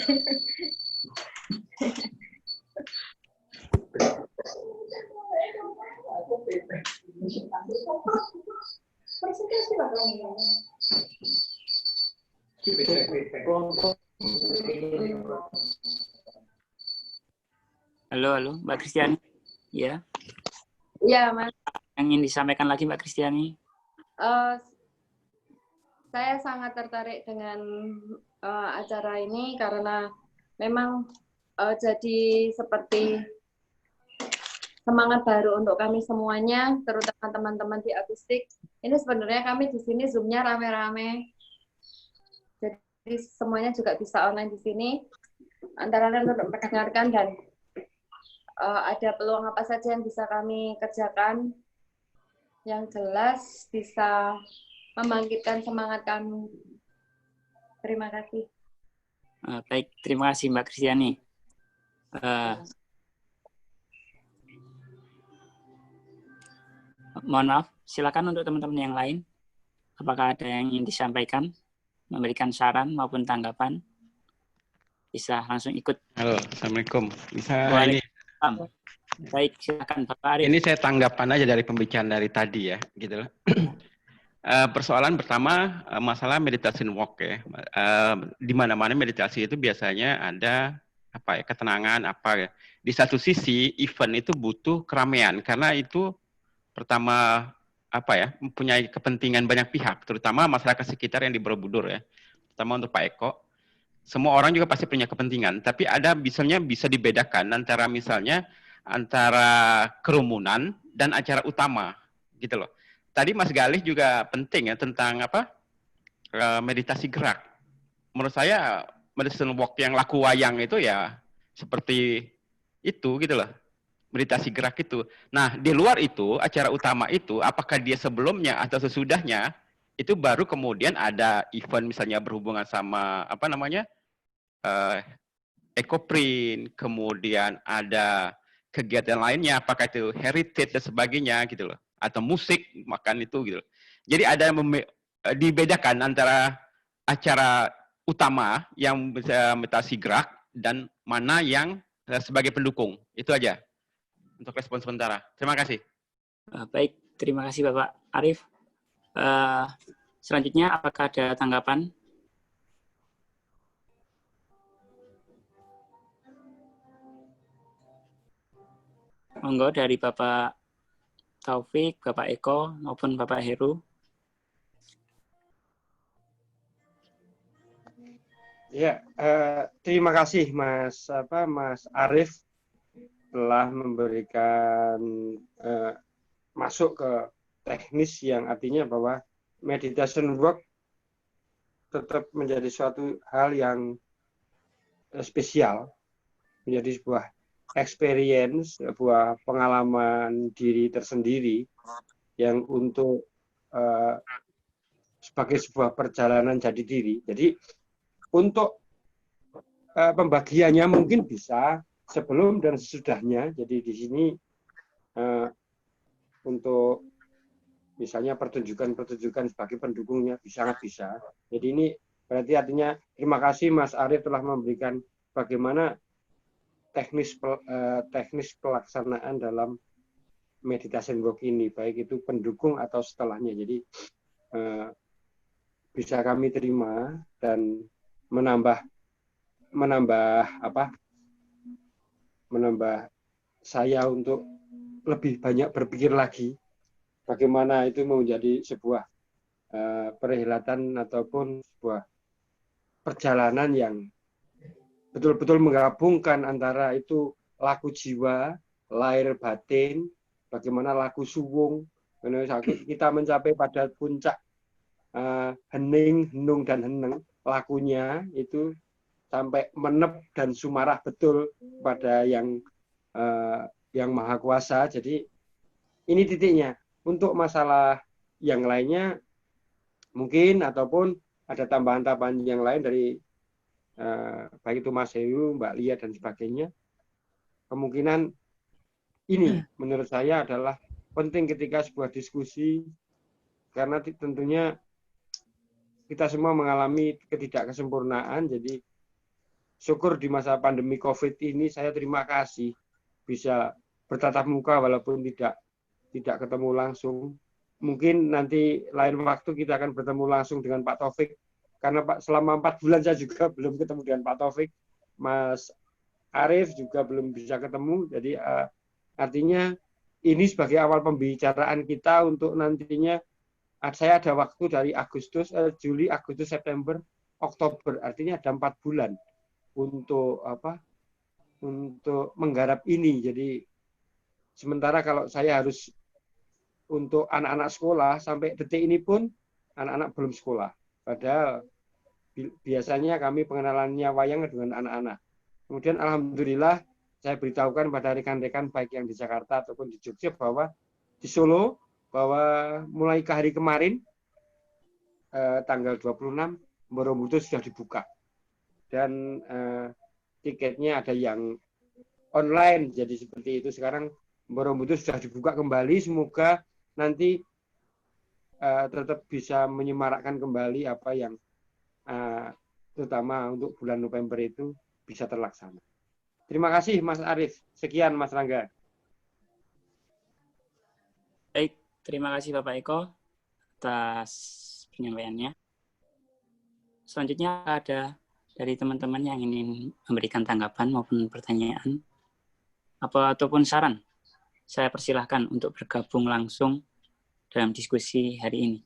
Halo Mbak Kristiani. Ya. Iya, Mas. Yang ingin disampaikan lagi Mbak Kristiani? Saya sangat tertarik dengan acara ini karena memang jadi seperti semangat baru untuk kami semuanya, terutama teman-teman di akustik. Ini sebenarnya kami di sini Zoom-nya rame-rame. Jadi semuanya juga bisa online di sini. Antara lain untuk mendengarkan dan ada peluang apa saja yang bisa kami kerjakan. Yang jelas bisa membangkitkan semangat kami. Terima kasih. Baik, terima kasih Mbak Kristiani. Mohon maaf, silakan untuk teman-teman yang lain. Apakah ada yang ingin disampaikan, memberikan saran maupun tanggapan? Bisa langsung ikut. Halo, Assalamualaikum. Bisa ini. Baik, silakan Bapak Arif. Ini saya tanggapan aja dari pembicaraan dari tadi ya, gitu loh. Persoalan pertama masalah meditation walk ya. Di mana-mana meditasi itu biasanya ada apa ya, ketenangan apa ya. Di satu sisi event itu butuh keramaian karena itu pertama apa ya, mempunyai kepentingan banyak pihak, terutama masyarakat sekitar yang di Borobudur ya. Terutama untuk Pak Eko. Semua orang juga pasti punya kepentingan, tapi ada misalnya bisa dibedakan antara misalnya antara kerumunan dan acara utama gitu loh. Tadi Mas Galih juga penting ya tentang apa meditasi gerak. Menurut saya meditation walk yang laku wayang itu ya seperti itu gitu loh, meditasi gerak itu. Nah di luar itu acara utama itu apakah dia sebelumnya atau sesudahnya itu baru kemudian ada event misalnya berhubungan sama apa namanya ekoprint, kemudian ada kegiatan lainnya apakah itu heritage dan sebagainya gitu loh. Atau musik, makan itu gitu. Jadi ada dibedakan antara acara utama yang bisa meditasi gerak dan mana yang sebagai pendukung. Itu aja untuk respon sementara. Terima kasih. Baik, terima kasih Bapak Arif. Selanjutnya apakah ada tanggapan? Monggo dari Bapak Taufik, Bapak Eko, maupun Bapak Heru. Ya, terima kasih Mas Arif telah memberikan masuk ke teknis yang artinya bahwa meditation work tetap menjadi suatu hal yang spesial, menjadi sebuah experience, sebuah pengalaman diri tersendiri yang untuk sebagai sebuah perjalanan jati diri. Jadi untuk pembagiannya mungkin bisa sebelum dan sesudahnya. Jadi di sini untuk misalnya pertunjukan sebagai pendukungnya sangat bisa. Jadi ini berarti artinya terima kasih Mas Arif telah memberikan bagaimana teknis pelaksanaan dalam meditation work ini, baik itu pendukung atau setelahnya. Jadi bisa kami terima dan menambah saya untuk lebih banyak berpikir lagi bagaimana itu menjadi sebuah perhelatan ataupun sebuah perjalanan yang betul-betul menggabungkan antara itu laku jiwa, lahir batin, bagaimana laku suwung, kita mencapai pada puncak hening, henung, dan heneng, lakunya itu sampai menep dan sumarah betul pada yang Maha Kuasa. Jadi ini titiknya. Untuk masalah yang lainnya mungkin ataupun ada tambahan-tambahan yang lain dari baik itu Mas Heru, Mbak Lia dan sebagainya, kemungkinan ini menurut saya adalah penting ketika sebuah diskusi karena tentunya kita semua mengalami ketidaksempurnaan. Jadi syukur di masa pandemi COVID ini saya terima kasih bisa bertatap muka walaupun tidak ketemu langsung. Mungkin nanti lain waktu kita akan bertemu langsung dengan Pak Taufik. Karena Pak selama 4 bulan saya juga belum ketemu dengan Pak Taufik, Mas Arif juga belum bisa ketemu. Jadi artinya ini sebagai awal pembicaraan kita untuk nantinya saya ada waktu dari Juli, Agustus, September, Oktober. Artinya ada 4 bulan untuk untuk menggarap ini. Jadi sementara kalau saya harus untuk anak-anak sekolah sampai detik ini pun anak-anak belum sekolah. Padahal biasanya kami pengenalannya wayang dengan anak-anak. Kemudian alhamdulillah saya beritahukan pada rekan-rekan baik yang di Jakarta ataupun di Jogja bahwa di Solo bahwa mulai ke hari kemarin tanggal 26 Borobudur sudah dibuka. Dan tiketnya ada yang online, jadi seperti itu. Sekarang Borobudur sudah dibuka kembali, semoga nanti tetap bisa menyemarakkan kembali apa yang terutama untuk bulan November itu bisa terlaksana. Terima kasih Mas Arief. Sekian Mas Rangga. Baik, terima kasih Bapak Eko atas penyampaiannya. Selanjutnya ada dari teman-teman yang ingin memberikan tanggapan maupun pertanyaan ataupun saran. Saya persilahkan untuk bergabung langsung dalam diskusi hari ini.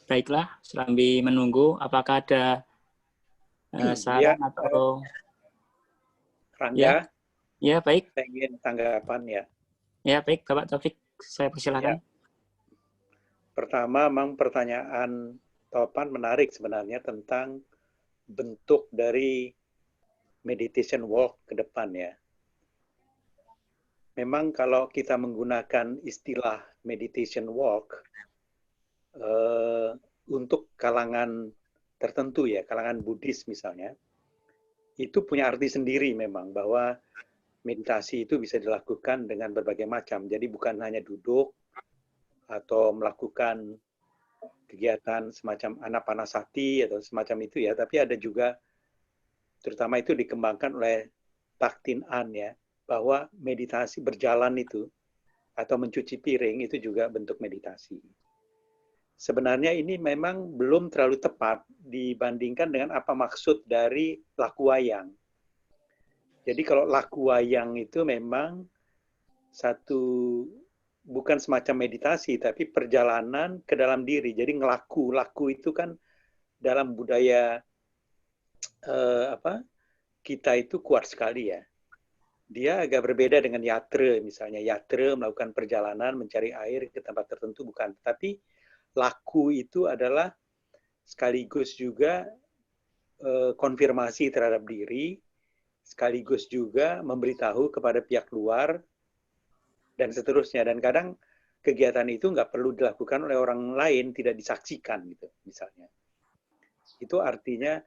Baiklah, sambil menunggu, apakah ada saran atau Rangga? Ya, baik. Saya ingin tanggapan ya. Ya, baik, Bapak Taufik, saya persilakan. Ya. Pertama, memang pertanyaan Topan menarik sebenarnya tentang bentuk dari meditation walk ke depan ya. Memang kalau kita menggunakan istilah meditation walk, untuk kalangan tertentu ya, kalangan Buddhis misalnya, itu punya arti sendiri memang, bahwa meditasi itu bisa dilakukan dengan berbagai macam. Jadi bukan hanya duduk atau melakukan kegiatan semacam anapanasati atau semacam itu ya, tapi ada juga, terutama itu dikembangkan oleh Thich Thich Nhat Hanh ya, bahwa meditasi berjalan itu atau mencuci piring itu juga bentuk meditasi. Sebenarnya ini memang belum terlalu tepat dibandingkan dengan apa maksud dari laku wayang. Jadi kalau laku wayang itu memang bukan semacam meditasi, tapi perjalanan ke dalam diri. Jadi laku itu kan dalam budaya kita itu kuat sekali ya. Dia agak berbeda dengan yatra misalnya. Yatra melakukan perjalanan mencari air ke tempat tertentu, bukan. Tapi laku itu adalah sekaligus juga konfirmasi terhadap diri, sekaligus juga memberitahu kepada pihak luar, dan seterusnya. Dan kadang kegiatan itu nggak perlu dilakukan oleh orang lain, tidak disaksikan gitu, misalnya. Itu artinya,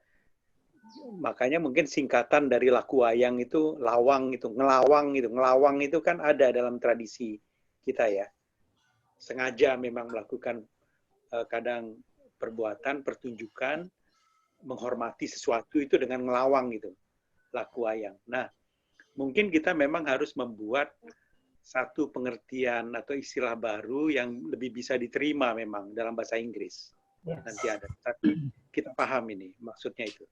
makanya mungkin singkatan dari laku wayang itu lawang itu, ngelawang itu. Ngelawang itu kan ada dalam tradisi kita ya. Sengaja memang melakukan kadang perbuatan, pertunjukan, menghormati sesuatu itu dengan ngelawang gitu, laku wayang. Nah, mungkin kita memang harus membuat satu pengertian atau istilah baru yang lebih bisa diterima memang dalam bahasa Inggris. Yes. Nanti ada, tapi kita paham ini maksudnya itu.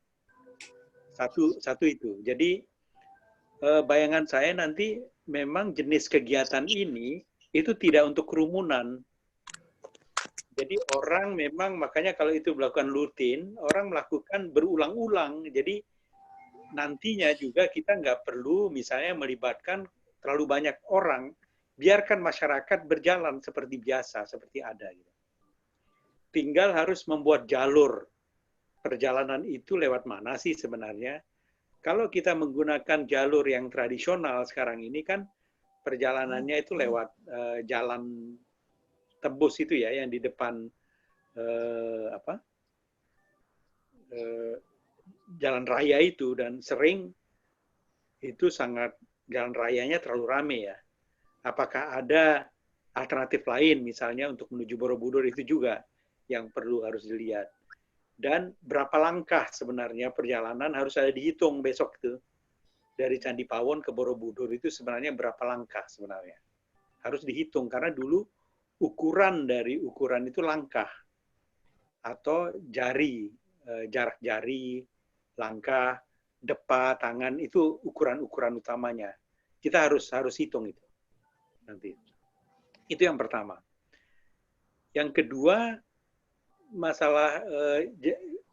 Satu itu. Jadi bayangan saya nanti memang jenis kegiatan ini itu tidak untuk kerumunan. Jadi orang memang, makanya kalau itu melakukan rutin, orang melakukan berulang-ulang. Jadi nantinya juga kita nggak perlu misalnya melibatkan terlalu banyak orang, biarkan masyarakat berjalan seperti biasa, seperti ada. Tinggal harus membuat jalur perjalanan itu lewat mana sih sebenarnya. Kalau kita menggunakan jalur yang tradisional sekarang ini kan perjalanannya itu lewat jalan tembus itu ya, yang di depan jalan raya itu, dan sering itu sangat jalan rayanya terlalu rame ya. Apakah ada alternatif lain misalnya untuk menuju Borobudur, itu juga yang harus dilihat. Dan berapa langkah sebenarnya perjalanan harus ada dihitung besok itu. Dari Candi Pawon ke Borobudur itu sebenarnya berapa langkah sebenarnya. Harus dihitung karena dulu ukuran itu langkah atau jari, jarak jari, langkah, depa, tangan, itu ukuran-ukuran utamanya. Kita harus hitung itu nanti. Itu yang pertama. Yang kedua, masalah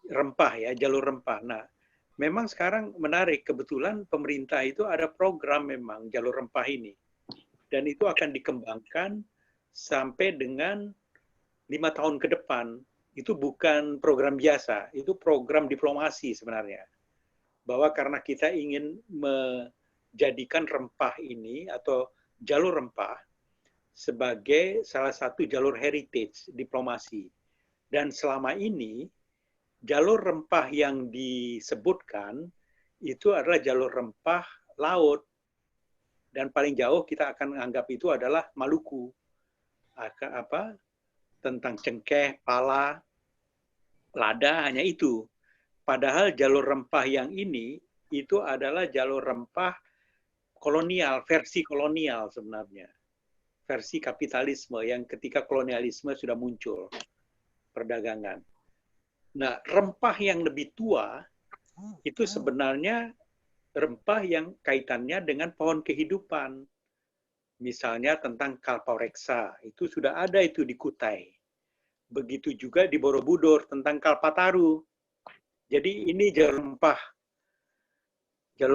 rempah ya, jalur rempah. Nah, memang sekarang menarik, kebetulan pemerintah itu ada program memang jalur rempah ini. Dan itu akan dikembangkan sampai dengan 5 tahun ke depan. Itu bukan program biasa, itu program diplomasi sebenarnya. Bahwa karena kita ingin menjadikan rempah ini atau jalur rempah sebagai salah satu jalur heritage diplomasi. Dan selama ini jalur rempah yang disebutkan itu adalah jalur rempah laut. Dan paling jauh kita akan menganggap itu adalah Maluku. Tentang cengkeh, pala, lada, hanya itu. Padahal jalur rempah yang ini itu adalah jalur rempah kolonial, versi kolonial sebenarnya. Versi kapitalisme yang ketika kolonialisme sudah muncul, perdagangan. Nah, rempah yang lebih tua itu sebenarnya rempah yang kaitannya dengan pohon kehidupan. Misalnya tentang Kalpareksa, itu sudah ada itu di Kutai. Begitu juga di Borobudur tentang Kalpataru. Jadi ini jalur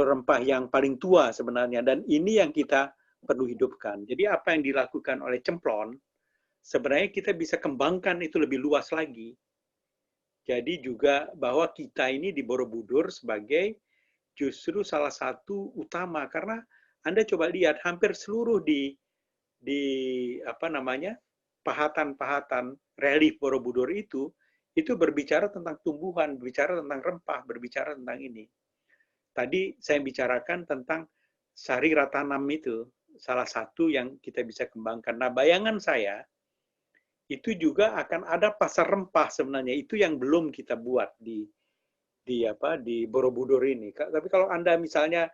rempah yang paling tua sebenarnya, dan ini yang kita perlu hidupkan. Jadi apa yang dilakukan oleh Cemplon, sebenarnya kita bisa kembangkan itu lebih luas lagi. Jadi juga bahwa kita ini di Borobudur sebagai justru salah satu utama, karena Anda coba lihat hampir seluruh di pahatan-pahatan relief Borobudur itu berbicara tentang tumbuhan, berbicara tentang rempah, berbicara tentang ini. Tadi saya bicarakan tentang Sari Ratanam itu, salah satu yang kita bisa kembangkan. Nah, bayangan saya, itu juga akan ada pasar rempah sebenarnya, itu yang belum kita buat di Borobudur ini. Tapi kalau Anda misalnya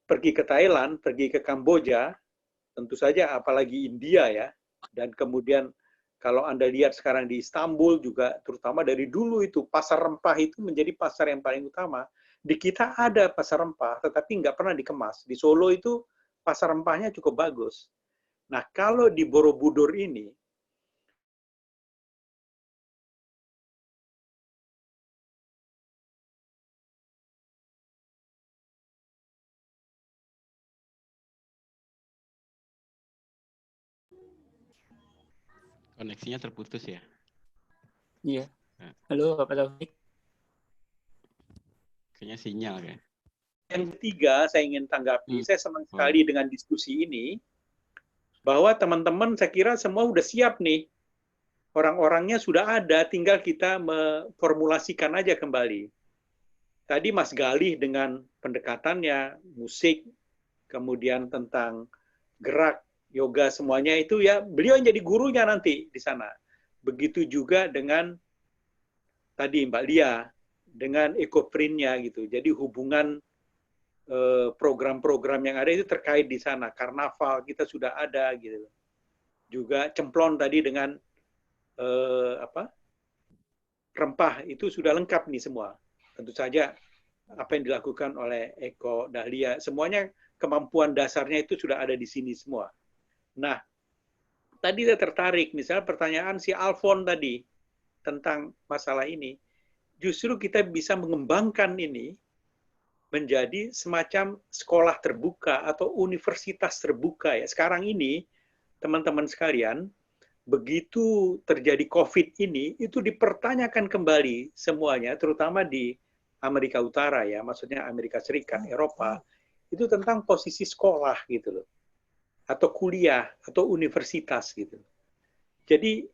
pergi ke Thailand, pergi ke Kamboja, tentu saja apalagi India ya, dan kemudian kalau Anda lihat sekarang di Istanbul juga, terutama dari dulu itu, pasar rempah itu menjadi pasar yang paling utama. Di kita ada pasar rempah, tetapi nggak pernah dikemas. Di Solo itu pasar rempahnya cukup bagus. Nah, kalau di Borobudur ini, Koneksinya terputus ya? Iya. Halo, Bapak Taufik. Kayaknya sinyal ya. Yang ketiga, saya ingin tanggapi, saya senang sekali dengan diskusi ini, bahwa teman-teman saya kira semua sudah siap nih. Orang-orangnya sudah ada, tinggal kita memformulasikan aja kembali. Tadi Mas Galih dengan pendekatannya, musik, kemudian tentang gerak, yoga, semuanya itu ya, beliau yang jadi gurunya nanti di sana. Begitu juga dengan tadi Mbak Lia, dengan ekoprintnya gitu. Jadi hubungan program-program yang ada itu terkait di sana. Karnaval kita sudah ada gitu. Juga Cemplon tadi dengan rempah itu sudah lengkap nih semua. Tentu saja apa yang dilakukan oleh Eko, Dahlia, semuanya kemampuan dasarnya itu sudah ada di sini semua. Nah, tadi saya tertarik, misalnya pertanyaan si Alfon tadi tentang masalah ini. Justru kita bisa mengembangkan ini menjadi semacam sekolah terbuka atau universitas terbuka ya. Sekarang ini, teman-teman sekalian, begitu terjadi COVID ini, itu dipertanyakan kembali semuanya, terutama di Amerika Utara ya, maksudnya Amerika Serikat, Eropa, itu tentang posisi sekolah gitu loh, atau kuliah, atau universitas gitu. Jadi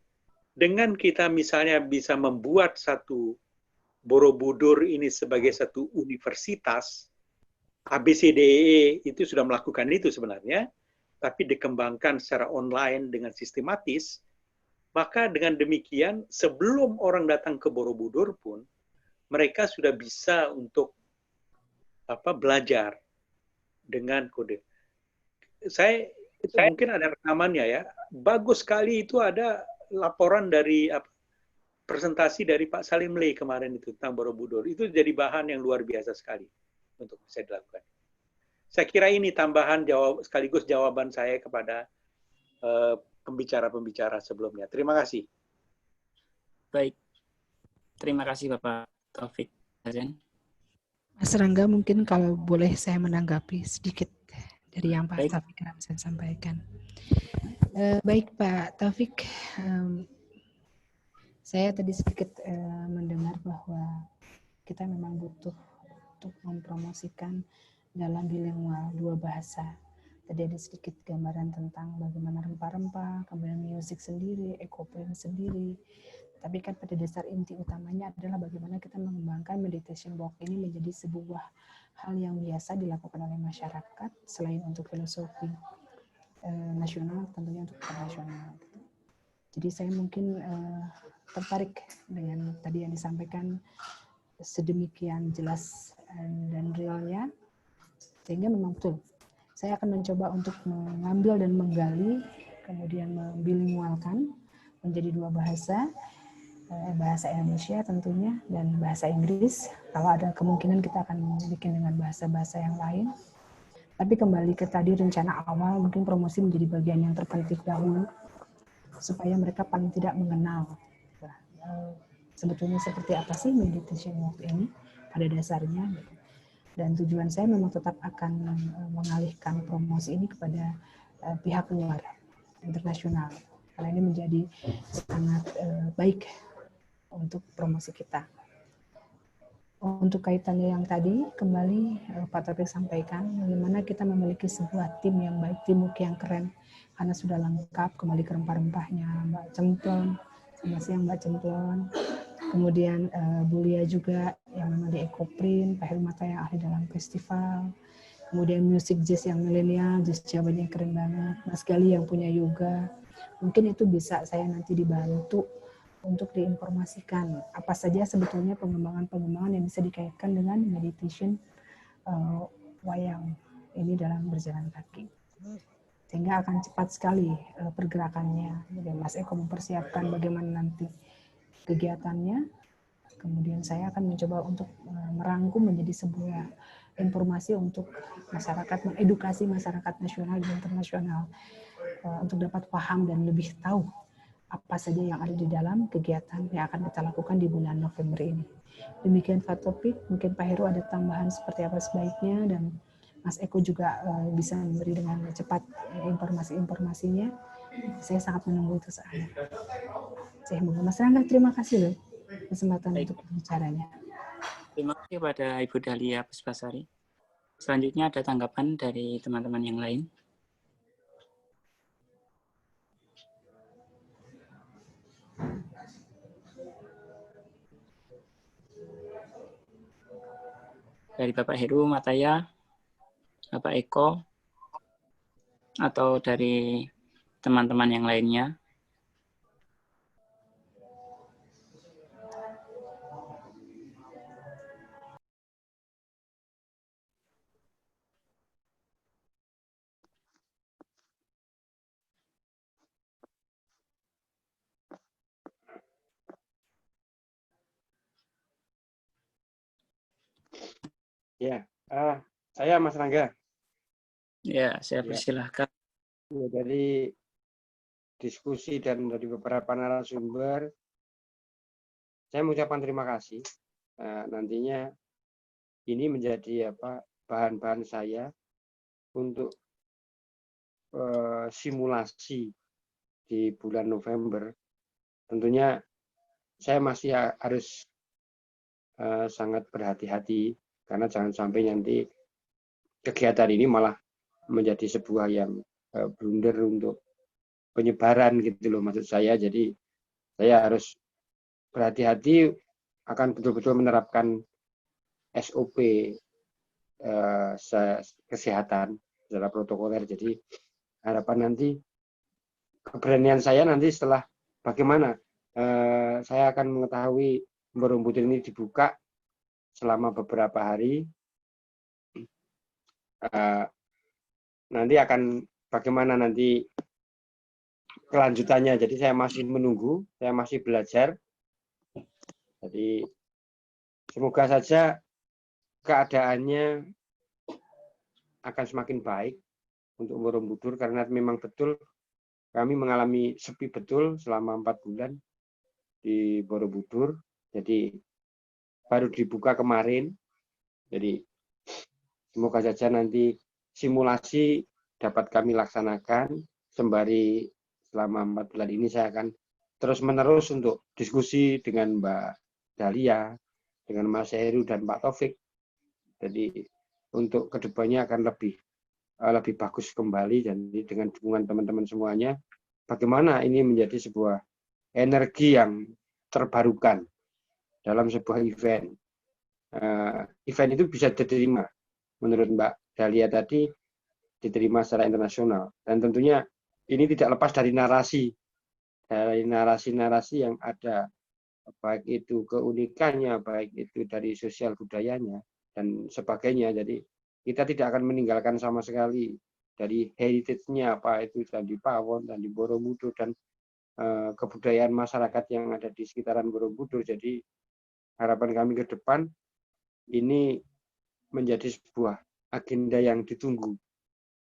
dengan kita misalnya bisa membuat satu Borobudur ini sebagai satu universitas, ABCDE itu sudah melakukan itu sebenarnya, tapi dikembangkan secara online dengan sistematis, maka dengan demikian sebelum orang datang ke Borobudur pun, mereka sudah bisa untuk belajar dengan kode. Saya mungkin ada rekamannya ya. Bagus sekali itu ada laporan dari presentasi dari Pak Salim Lay kemarin itu tentang Borobudur. Itu jadi bahan yang luar biasa sekali untuk bisa dilakukan. Saya kira ini tambahan sekaligus jawaban saya kepada pembicara-pembicara sebelumnya. Terima kasih. Baik. Terima kasih Bapak Taufik Hazen. Mas Rangga, mungkin kalau boleh saya menanggapi sedikit dari yang Pak Baik. Taufik Ramzan sampaikan. Baik Pak Taufik, saya tadi sedikit mendengar bahwa kita memang butuh untuk mempromosikan dalam bilingual 2 bahasa. Tadi ada sedikit gambaran tentang bagaimana rempah-rempah, kemudian musik sendiri, ekoprint sendiri. Tapi kan pada dasar inti utamanya adalah bagaimana kita mengembangkan meditation walk ini menjadi sebuah hal yang biasa dilakukan oleh masyarakat selain untuk filosofi nasional, tentunya untuk internasional. Jadi saya mungkin tertarik dengan tadi yang disampaikan sedemikian jelas dan realnya, sehingga memang betul. Saya akan mencoba untuk mengambil dan menggali, kemudian membilingualkan menjadi 2 bahasa, bahasa Indonesia tentunya dan bahasa Inggris. Kalau ada kemungkinan kita akan bikin dengan bahasa-bahasa yang lain. Tapi kembali ke tadi rencana awal, mungkin promosi menjadi bagian yang terpenting dahulu supaya mereka paling tidak mengenal sebetulnya seperti apa sih meditation walk ini pada dasarnya. Dan tujuan saya memang tetap akan mengalihkan promosi ini kepada pihak luar internasional. Karena ini menjadi sangat baik untuk promosi kita. Untuk kaitannya yang tadi, kembali Pak Taufik sampaikan, bagaimana kita memiliki sebuah tim yang baik, teamwork yang keren, karena sudah lengkap, kembali ke rempah-rempahnya, Mbak Cemplon, sama siang Mbak Cemplon, kemudian Bu Lia juga, yang memang di ekoprint, Pak Helmata yang ahli dalam festival, kemudian musik jazz yang milenial, jazz Jawanya keren banget, Mas Gali yang punya yoga, mungkin itu bisa saya nanti dibantu untuk diinformasikan apa saja sebetulnya pengembangan-pengembangan yang bisa dikaitkan dengan meditation wayang ini dalam berjalan kaki. Sehingga akan cepat sekali pergerakannya. Jadi Mas Eko mempersiapkan bagaimana nanti kegiatannya. Kemudian saya akan mencoba untuk merangkum menjadi sebuah informasi untuk masyarakat, mengedukasi masyarakat nasional dan internasional untuk dapat paham dan lebih tahu apa saja yang ada di dalam kegiatan yang akan kita lakukan di bulan November ini. Demikian Pak Topik, mungkin Pak Heru ada tambahan seperti apa sebaiknya, dan Mas Eko juga bisa memberi dengan cepat informasi-informasinya. Saya sangat menunggu itu saatnya. Saya mohon Mas Rangga, terima kasih loh kesempatan untuk berbicaranya. Terima kasih kepada Ibu Dahlia Puspasari. Selanjutnya ada tanggapan dari teman-teman yang lain. Dari Bapak Heru Mataya, Bapak Eko, atau dari teman-teman yang lainnya. Ya, saya Mas Rangga. Ya, saya persilahkan. Ya, dari diskusi dan dari beberapa narasumber, saya mengucapkan terima kasih. Nantinya ini menjadi bahan-bahan saya untuk simulasi di bulan November. Tentunya saya masih harus sangat berhati-hati karena jangan sampai nanti kegiatan ini malah menjadi sebuah yang blunder untuk penyebaran gitu loh maksud saya. Jadi saya harus berhati-hati, akan betul-betul menerapkan SOP kesehatan secara protokoler. Jadi harapan nanti keberanian saya nanti setelah bagaimana saya akan mengetahui Borobudur ini dibuka selama beberapa hari. Nanti akan bagaimana nanti kelanjutannya. Jadi saya masih menunggu, saya masih belajar. Jadi semoga saja keadaannya akan semakin baik untuk Borobudur, karena memang betul kami mengalami sepi betul selama 4 bulan di Borobudur. Jadi baru dibuka kemarin, Jadi semoga saja nanti simulasi dapat kami laksanakan sembari selama 4 bulan ini saya akan terus-menerus untuk diskusi dengan Mbak Dahlia, dengan Mas Heru dan Pak Taufik. Jadi untuk kedepannya akan lebih bagus kembali, dan dengan dukungan teman-teman semuanya, bagaimana ini menjadi sebuah energi yang terbarukan dalam sebuah event. Event itu bisa diterima, menurut Mbak Dahlia tadi, diterima secara internasional. Dan tentunya ini tidak lepas dari narasi-narasi yang ada, baik itu keunikannya, baik itu dari sosial budayanya, dan sebagainya. Jadi kita tidak akan meninggalkan sama sekali dari heritage-nya, apa itu Candi Pawon, Candi Borobudur, dan kebudayaan masyarakat yang ada di sekitaran Borobudur. Jadi harapan kami ke depan ini menjadi sebuah agenda yang ditunggu.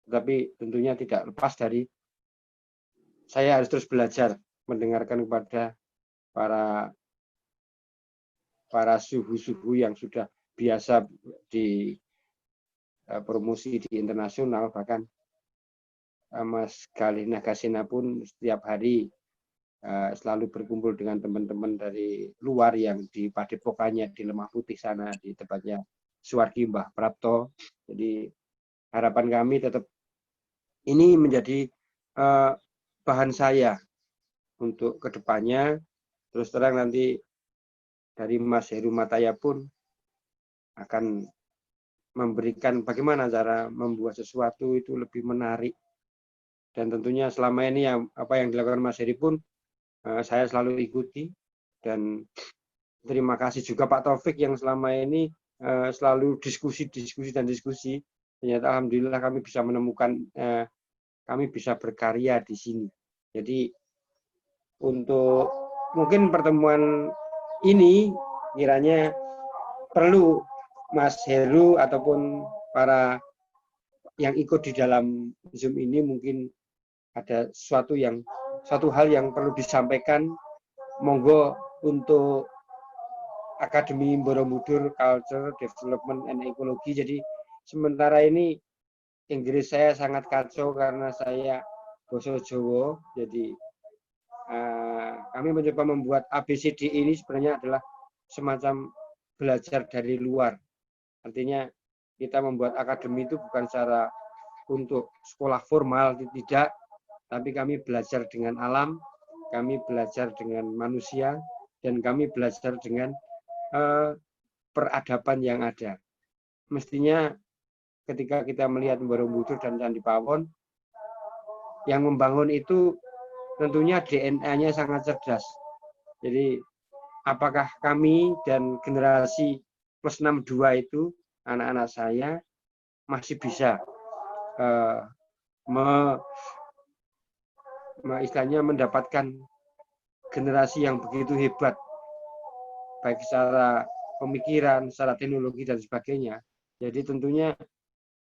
Tetapi tentunya tidak lepas dari saya harus terus belajar mendengarkan kepada para suhu-suhu yang sudah biasa di promosi di internasional, bahkan Mas Galih Nagasena pun setiap hari selalu berkumpul dengan teman-teman dari luar yang di Padepokannya di Lemah Putih sana, di tempatnya Suwargi Mbah Prapto. Jadi harapan kami tetap ini menjadi bahan saya untuk kedepannya. Terus terang nanti dari Mas Heru Mataya pun akan memberikan bagaimana cara membuat sesuatu itu lebih menarik. Dan tentunya selama ini apa yang dilakukan Mas Heri pun saya selalu ikuti. Dan terima kasih juga Pak Taufik yang selama ini selalu diskusi. Ternyata alhamdulillah kami bisa menemukan, kami bisa berkarya di sini. Jadi untuk mungkin pertemuan ini kiranya perlu Mas Heru ataupun para yang ikut di dalam Zoom ini mungkin ada suatu hal yang perlu disampaikan. Monggo untuk Akademi Borobudur Culture Development and Ecology. Jadi sementara ini Inggris saya sangat kacau karena saya basa Jawa. Jadi kami mencoba membuat ABCD ini sebenarnya adalah semacam belajar dari luar. Artinya kita membuat akademi itu bukan secara untuk sekolah formal, tidak, tapi kami belajar dengan alam, kami belajar dengan manusia, dan kami belajar dengan peradaban yang ada. Mestinya ketika kita melihat Borobudur dan Candi Pawon, yang membangun itu tentunya DNA-nya sangat cerdas. Jadi apakah kami dan generasi plus 62 itu, anak-anak saya, masih bisa istilahnya mendapatkan generasi yang begitu hebat, baik secara pemikiran, secara teknologi, dan sebagainya. Jadi tentunya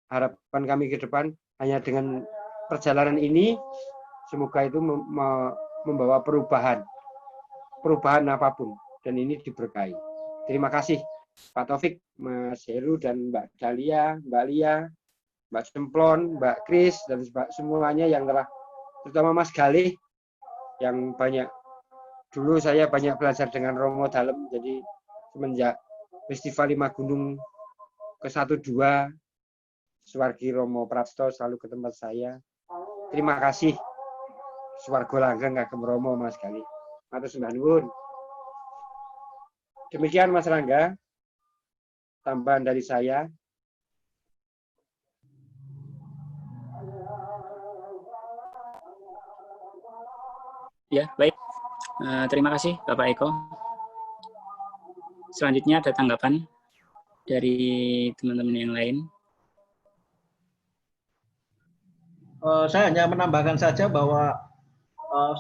harapan kami ke depan hanya dengan perjalanan ini, semoga itu membawa perubahan apapun, dan ini diberkahi. Terima kasih Pak Taufik, Mas Heru, dan Mbak Dahlia, Mbak Lia, Mbak Semplon, Mbak Kris, dan semuanya yang telah, terutama Mas Galih, yang banyak, dulu saya banyak belajar dengan Romo Dalem, jadi semenjak Festival 5 Gunung ke-1-2, Suwargi Romo Prapto selalu ke tempat saya. Terima kasih. Swargo Langgeng Kagem Romo, Mas Galih. Matur sembah nuwun. Demikian Mas Rangga, tambahan dari saya. Ya, baik. Terima kasih Bapak Eko. Selanjutnya ada tanggapan dari teman-teman yang lain. Saya hanya menambahkan saja bahwa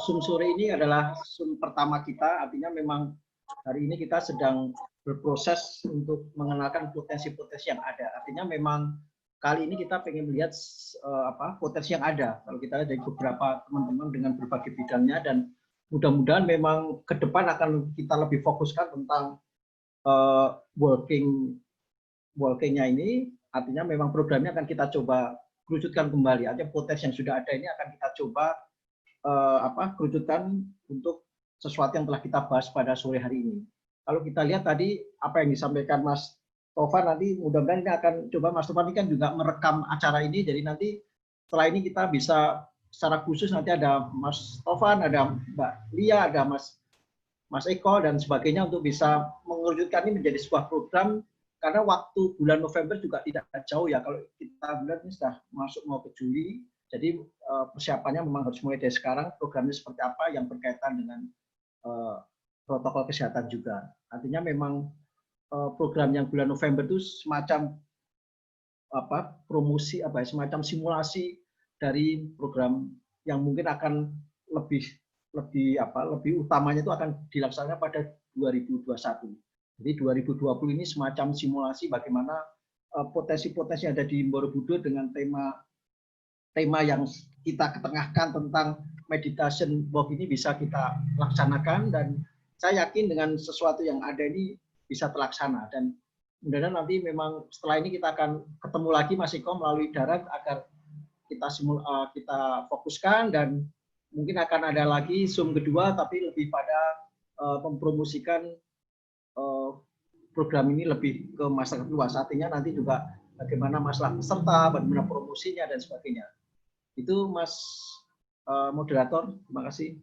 Zoom sore ini adalah Zoom pertama kita, artinya memang hari ini kita sedang berproses untuk mengenalkan potensi-potensi yang ada. Artinya memang kali ini kita ingin melihat potensi yang ada. Kalau kita lihat dari beberapa teman-teman dengan berbagai bidangnya, dan mudah-mudahan memang ke depan akan kita lebih fokuskan tentang working walking-nya ini, artinya memang programnya akan kita coba kerucutkan kembali. Artinya potensi yang sudah ada ini akan kita coba kerucutkan untuk sesuatu yang telah kita bahas pada sore hari ini. Kalau kita lihat tadi apa yang disampaikan Mas Tovan, nanti mudah-mudahan ini akan coba Mas Tovan ini kan juga merekam acara ini, jadi nanti setelah ini kita bisa secara khusus nanti ada Mas Tovan, ada Mbak Lia, ada Mas Eko dan sebagainya untuk bisa mengerucutkan ini menjadi sebuah program, karena waktu bulan November juga tidak jauh ya, kalau kita bilang ini sudah masuk mau ke Juli, jadi persiapannya memang harus mulai dari sekarang. Programnya seperti apa yang berkaitan dengan protokol kesehatan juga. Artinya memang program yang bulan November itu semacam promosi semacam simulasi dari program yang mungkin akan lebih utamanya itu akan dilaksanakan pada 2021. Jadi 2020 ini semacam simulasi bagaimana potensi-potensi yang ada di Borobudur dengan tema yang kita ketengahkan tentang meditation walk ini bisa kita laksanakan, dan saya yakin dengan sesuatu yang ada ini bisa terlaksana. Dan mudah-mudahan nanti memang setelah ini kita akan ketemu lagi Mas Iko melalui darat agar kita fokuskan, dan mungkin akan ada lagi Zoom kedua tapi lebih pada mempromosikan program ini lebih ke masyarakat luas. Artinya nanti juga bagaimana masalah peserta, bagaimana promosinya dan sebagainya. Itu Mas moderator, terima kasih.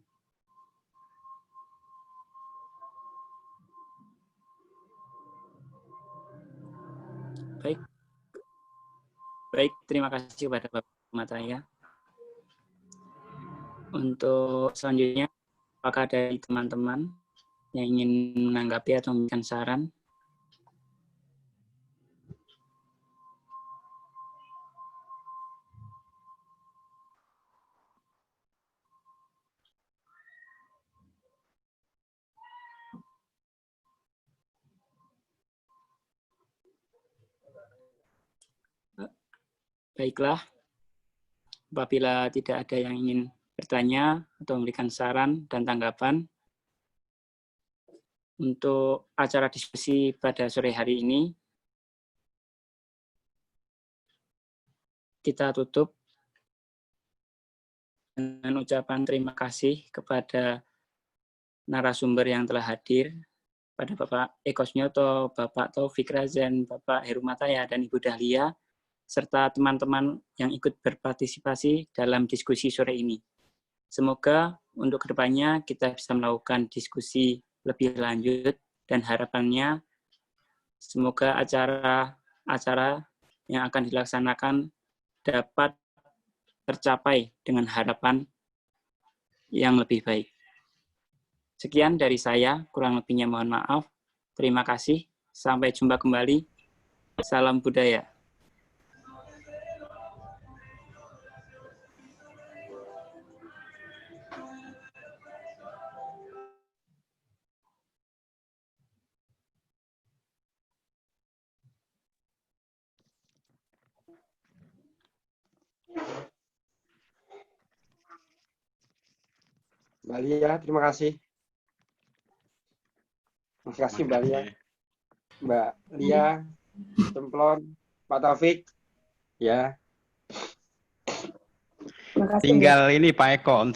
Baik, terima kasih kepada Bapak Mataya. Untuk selanjutnya, apakah dari teman-teman yang ingin menanggapi atau memberikan saran? Baiklah, apabila tidak ada yang ingin bertanya atau memberikan saran dan tanggapan, untuk acara diskusi pada sore hari ini, kita tutup dengan ucapan terima kasih kepada narasumber yang telah hadir, pada Bapak Eko Sunyoto, Bapak Taufik Razen, Bapak Heru Mataya, dan Ibu Dahlia, serta teman-teman yang ikut berpartisipasi dalam diskusi sore ini. Semoga untuk kedepannya kita bisa melakukan diskusi lebih lanjut, dan harapannya semoga acara yang akan dilaksanakan dapat tercapai dengan harapan yang lebih baik. Sekian dari saya, kurang lebihnya mohon maaf. Terima kasih, sampai jumpa kembali. Salam budaya. Mbak Lia, terima kasih. Terima kasih Mbak Lia. Mbak Lia, Templon, Pak Taufik. Ya. Tinggal ini Pak Eko.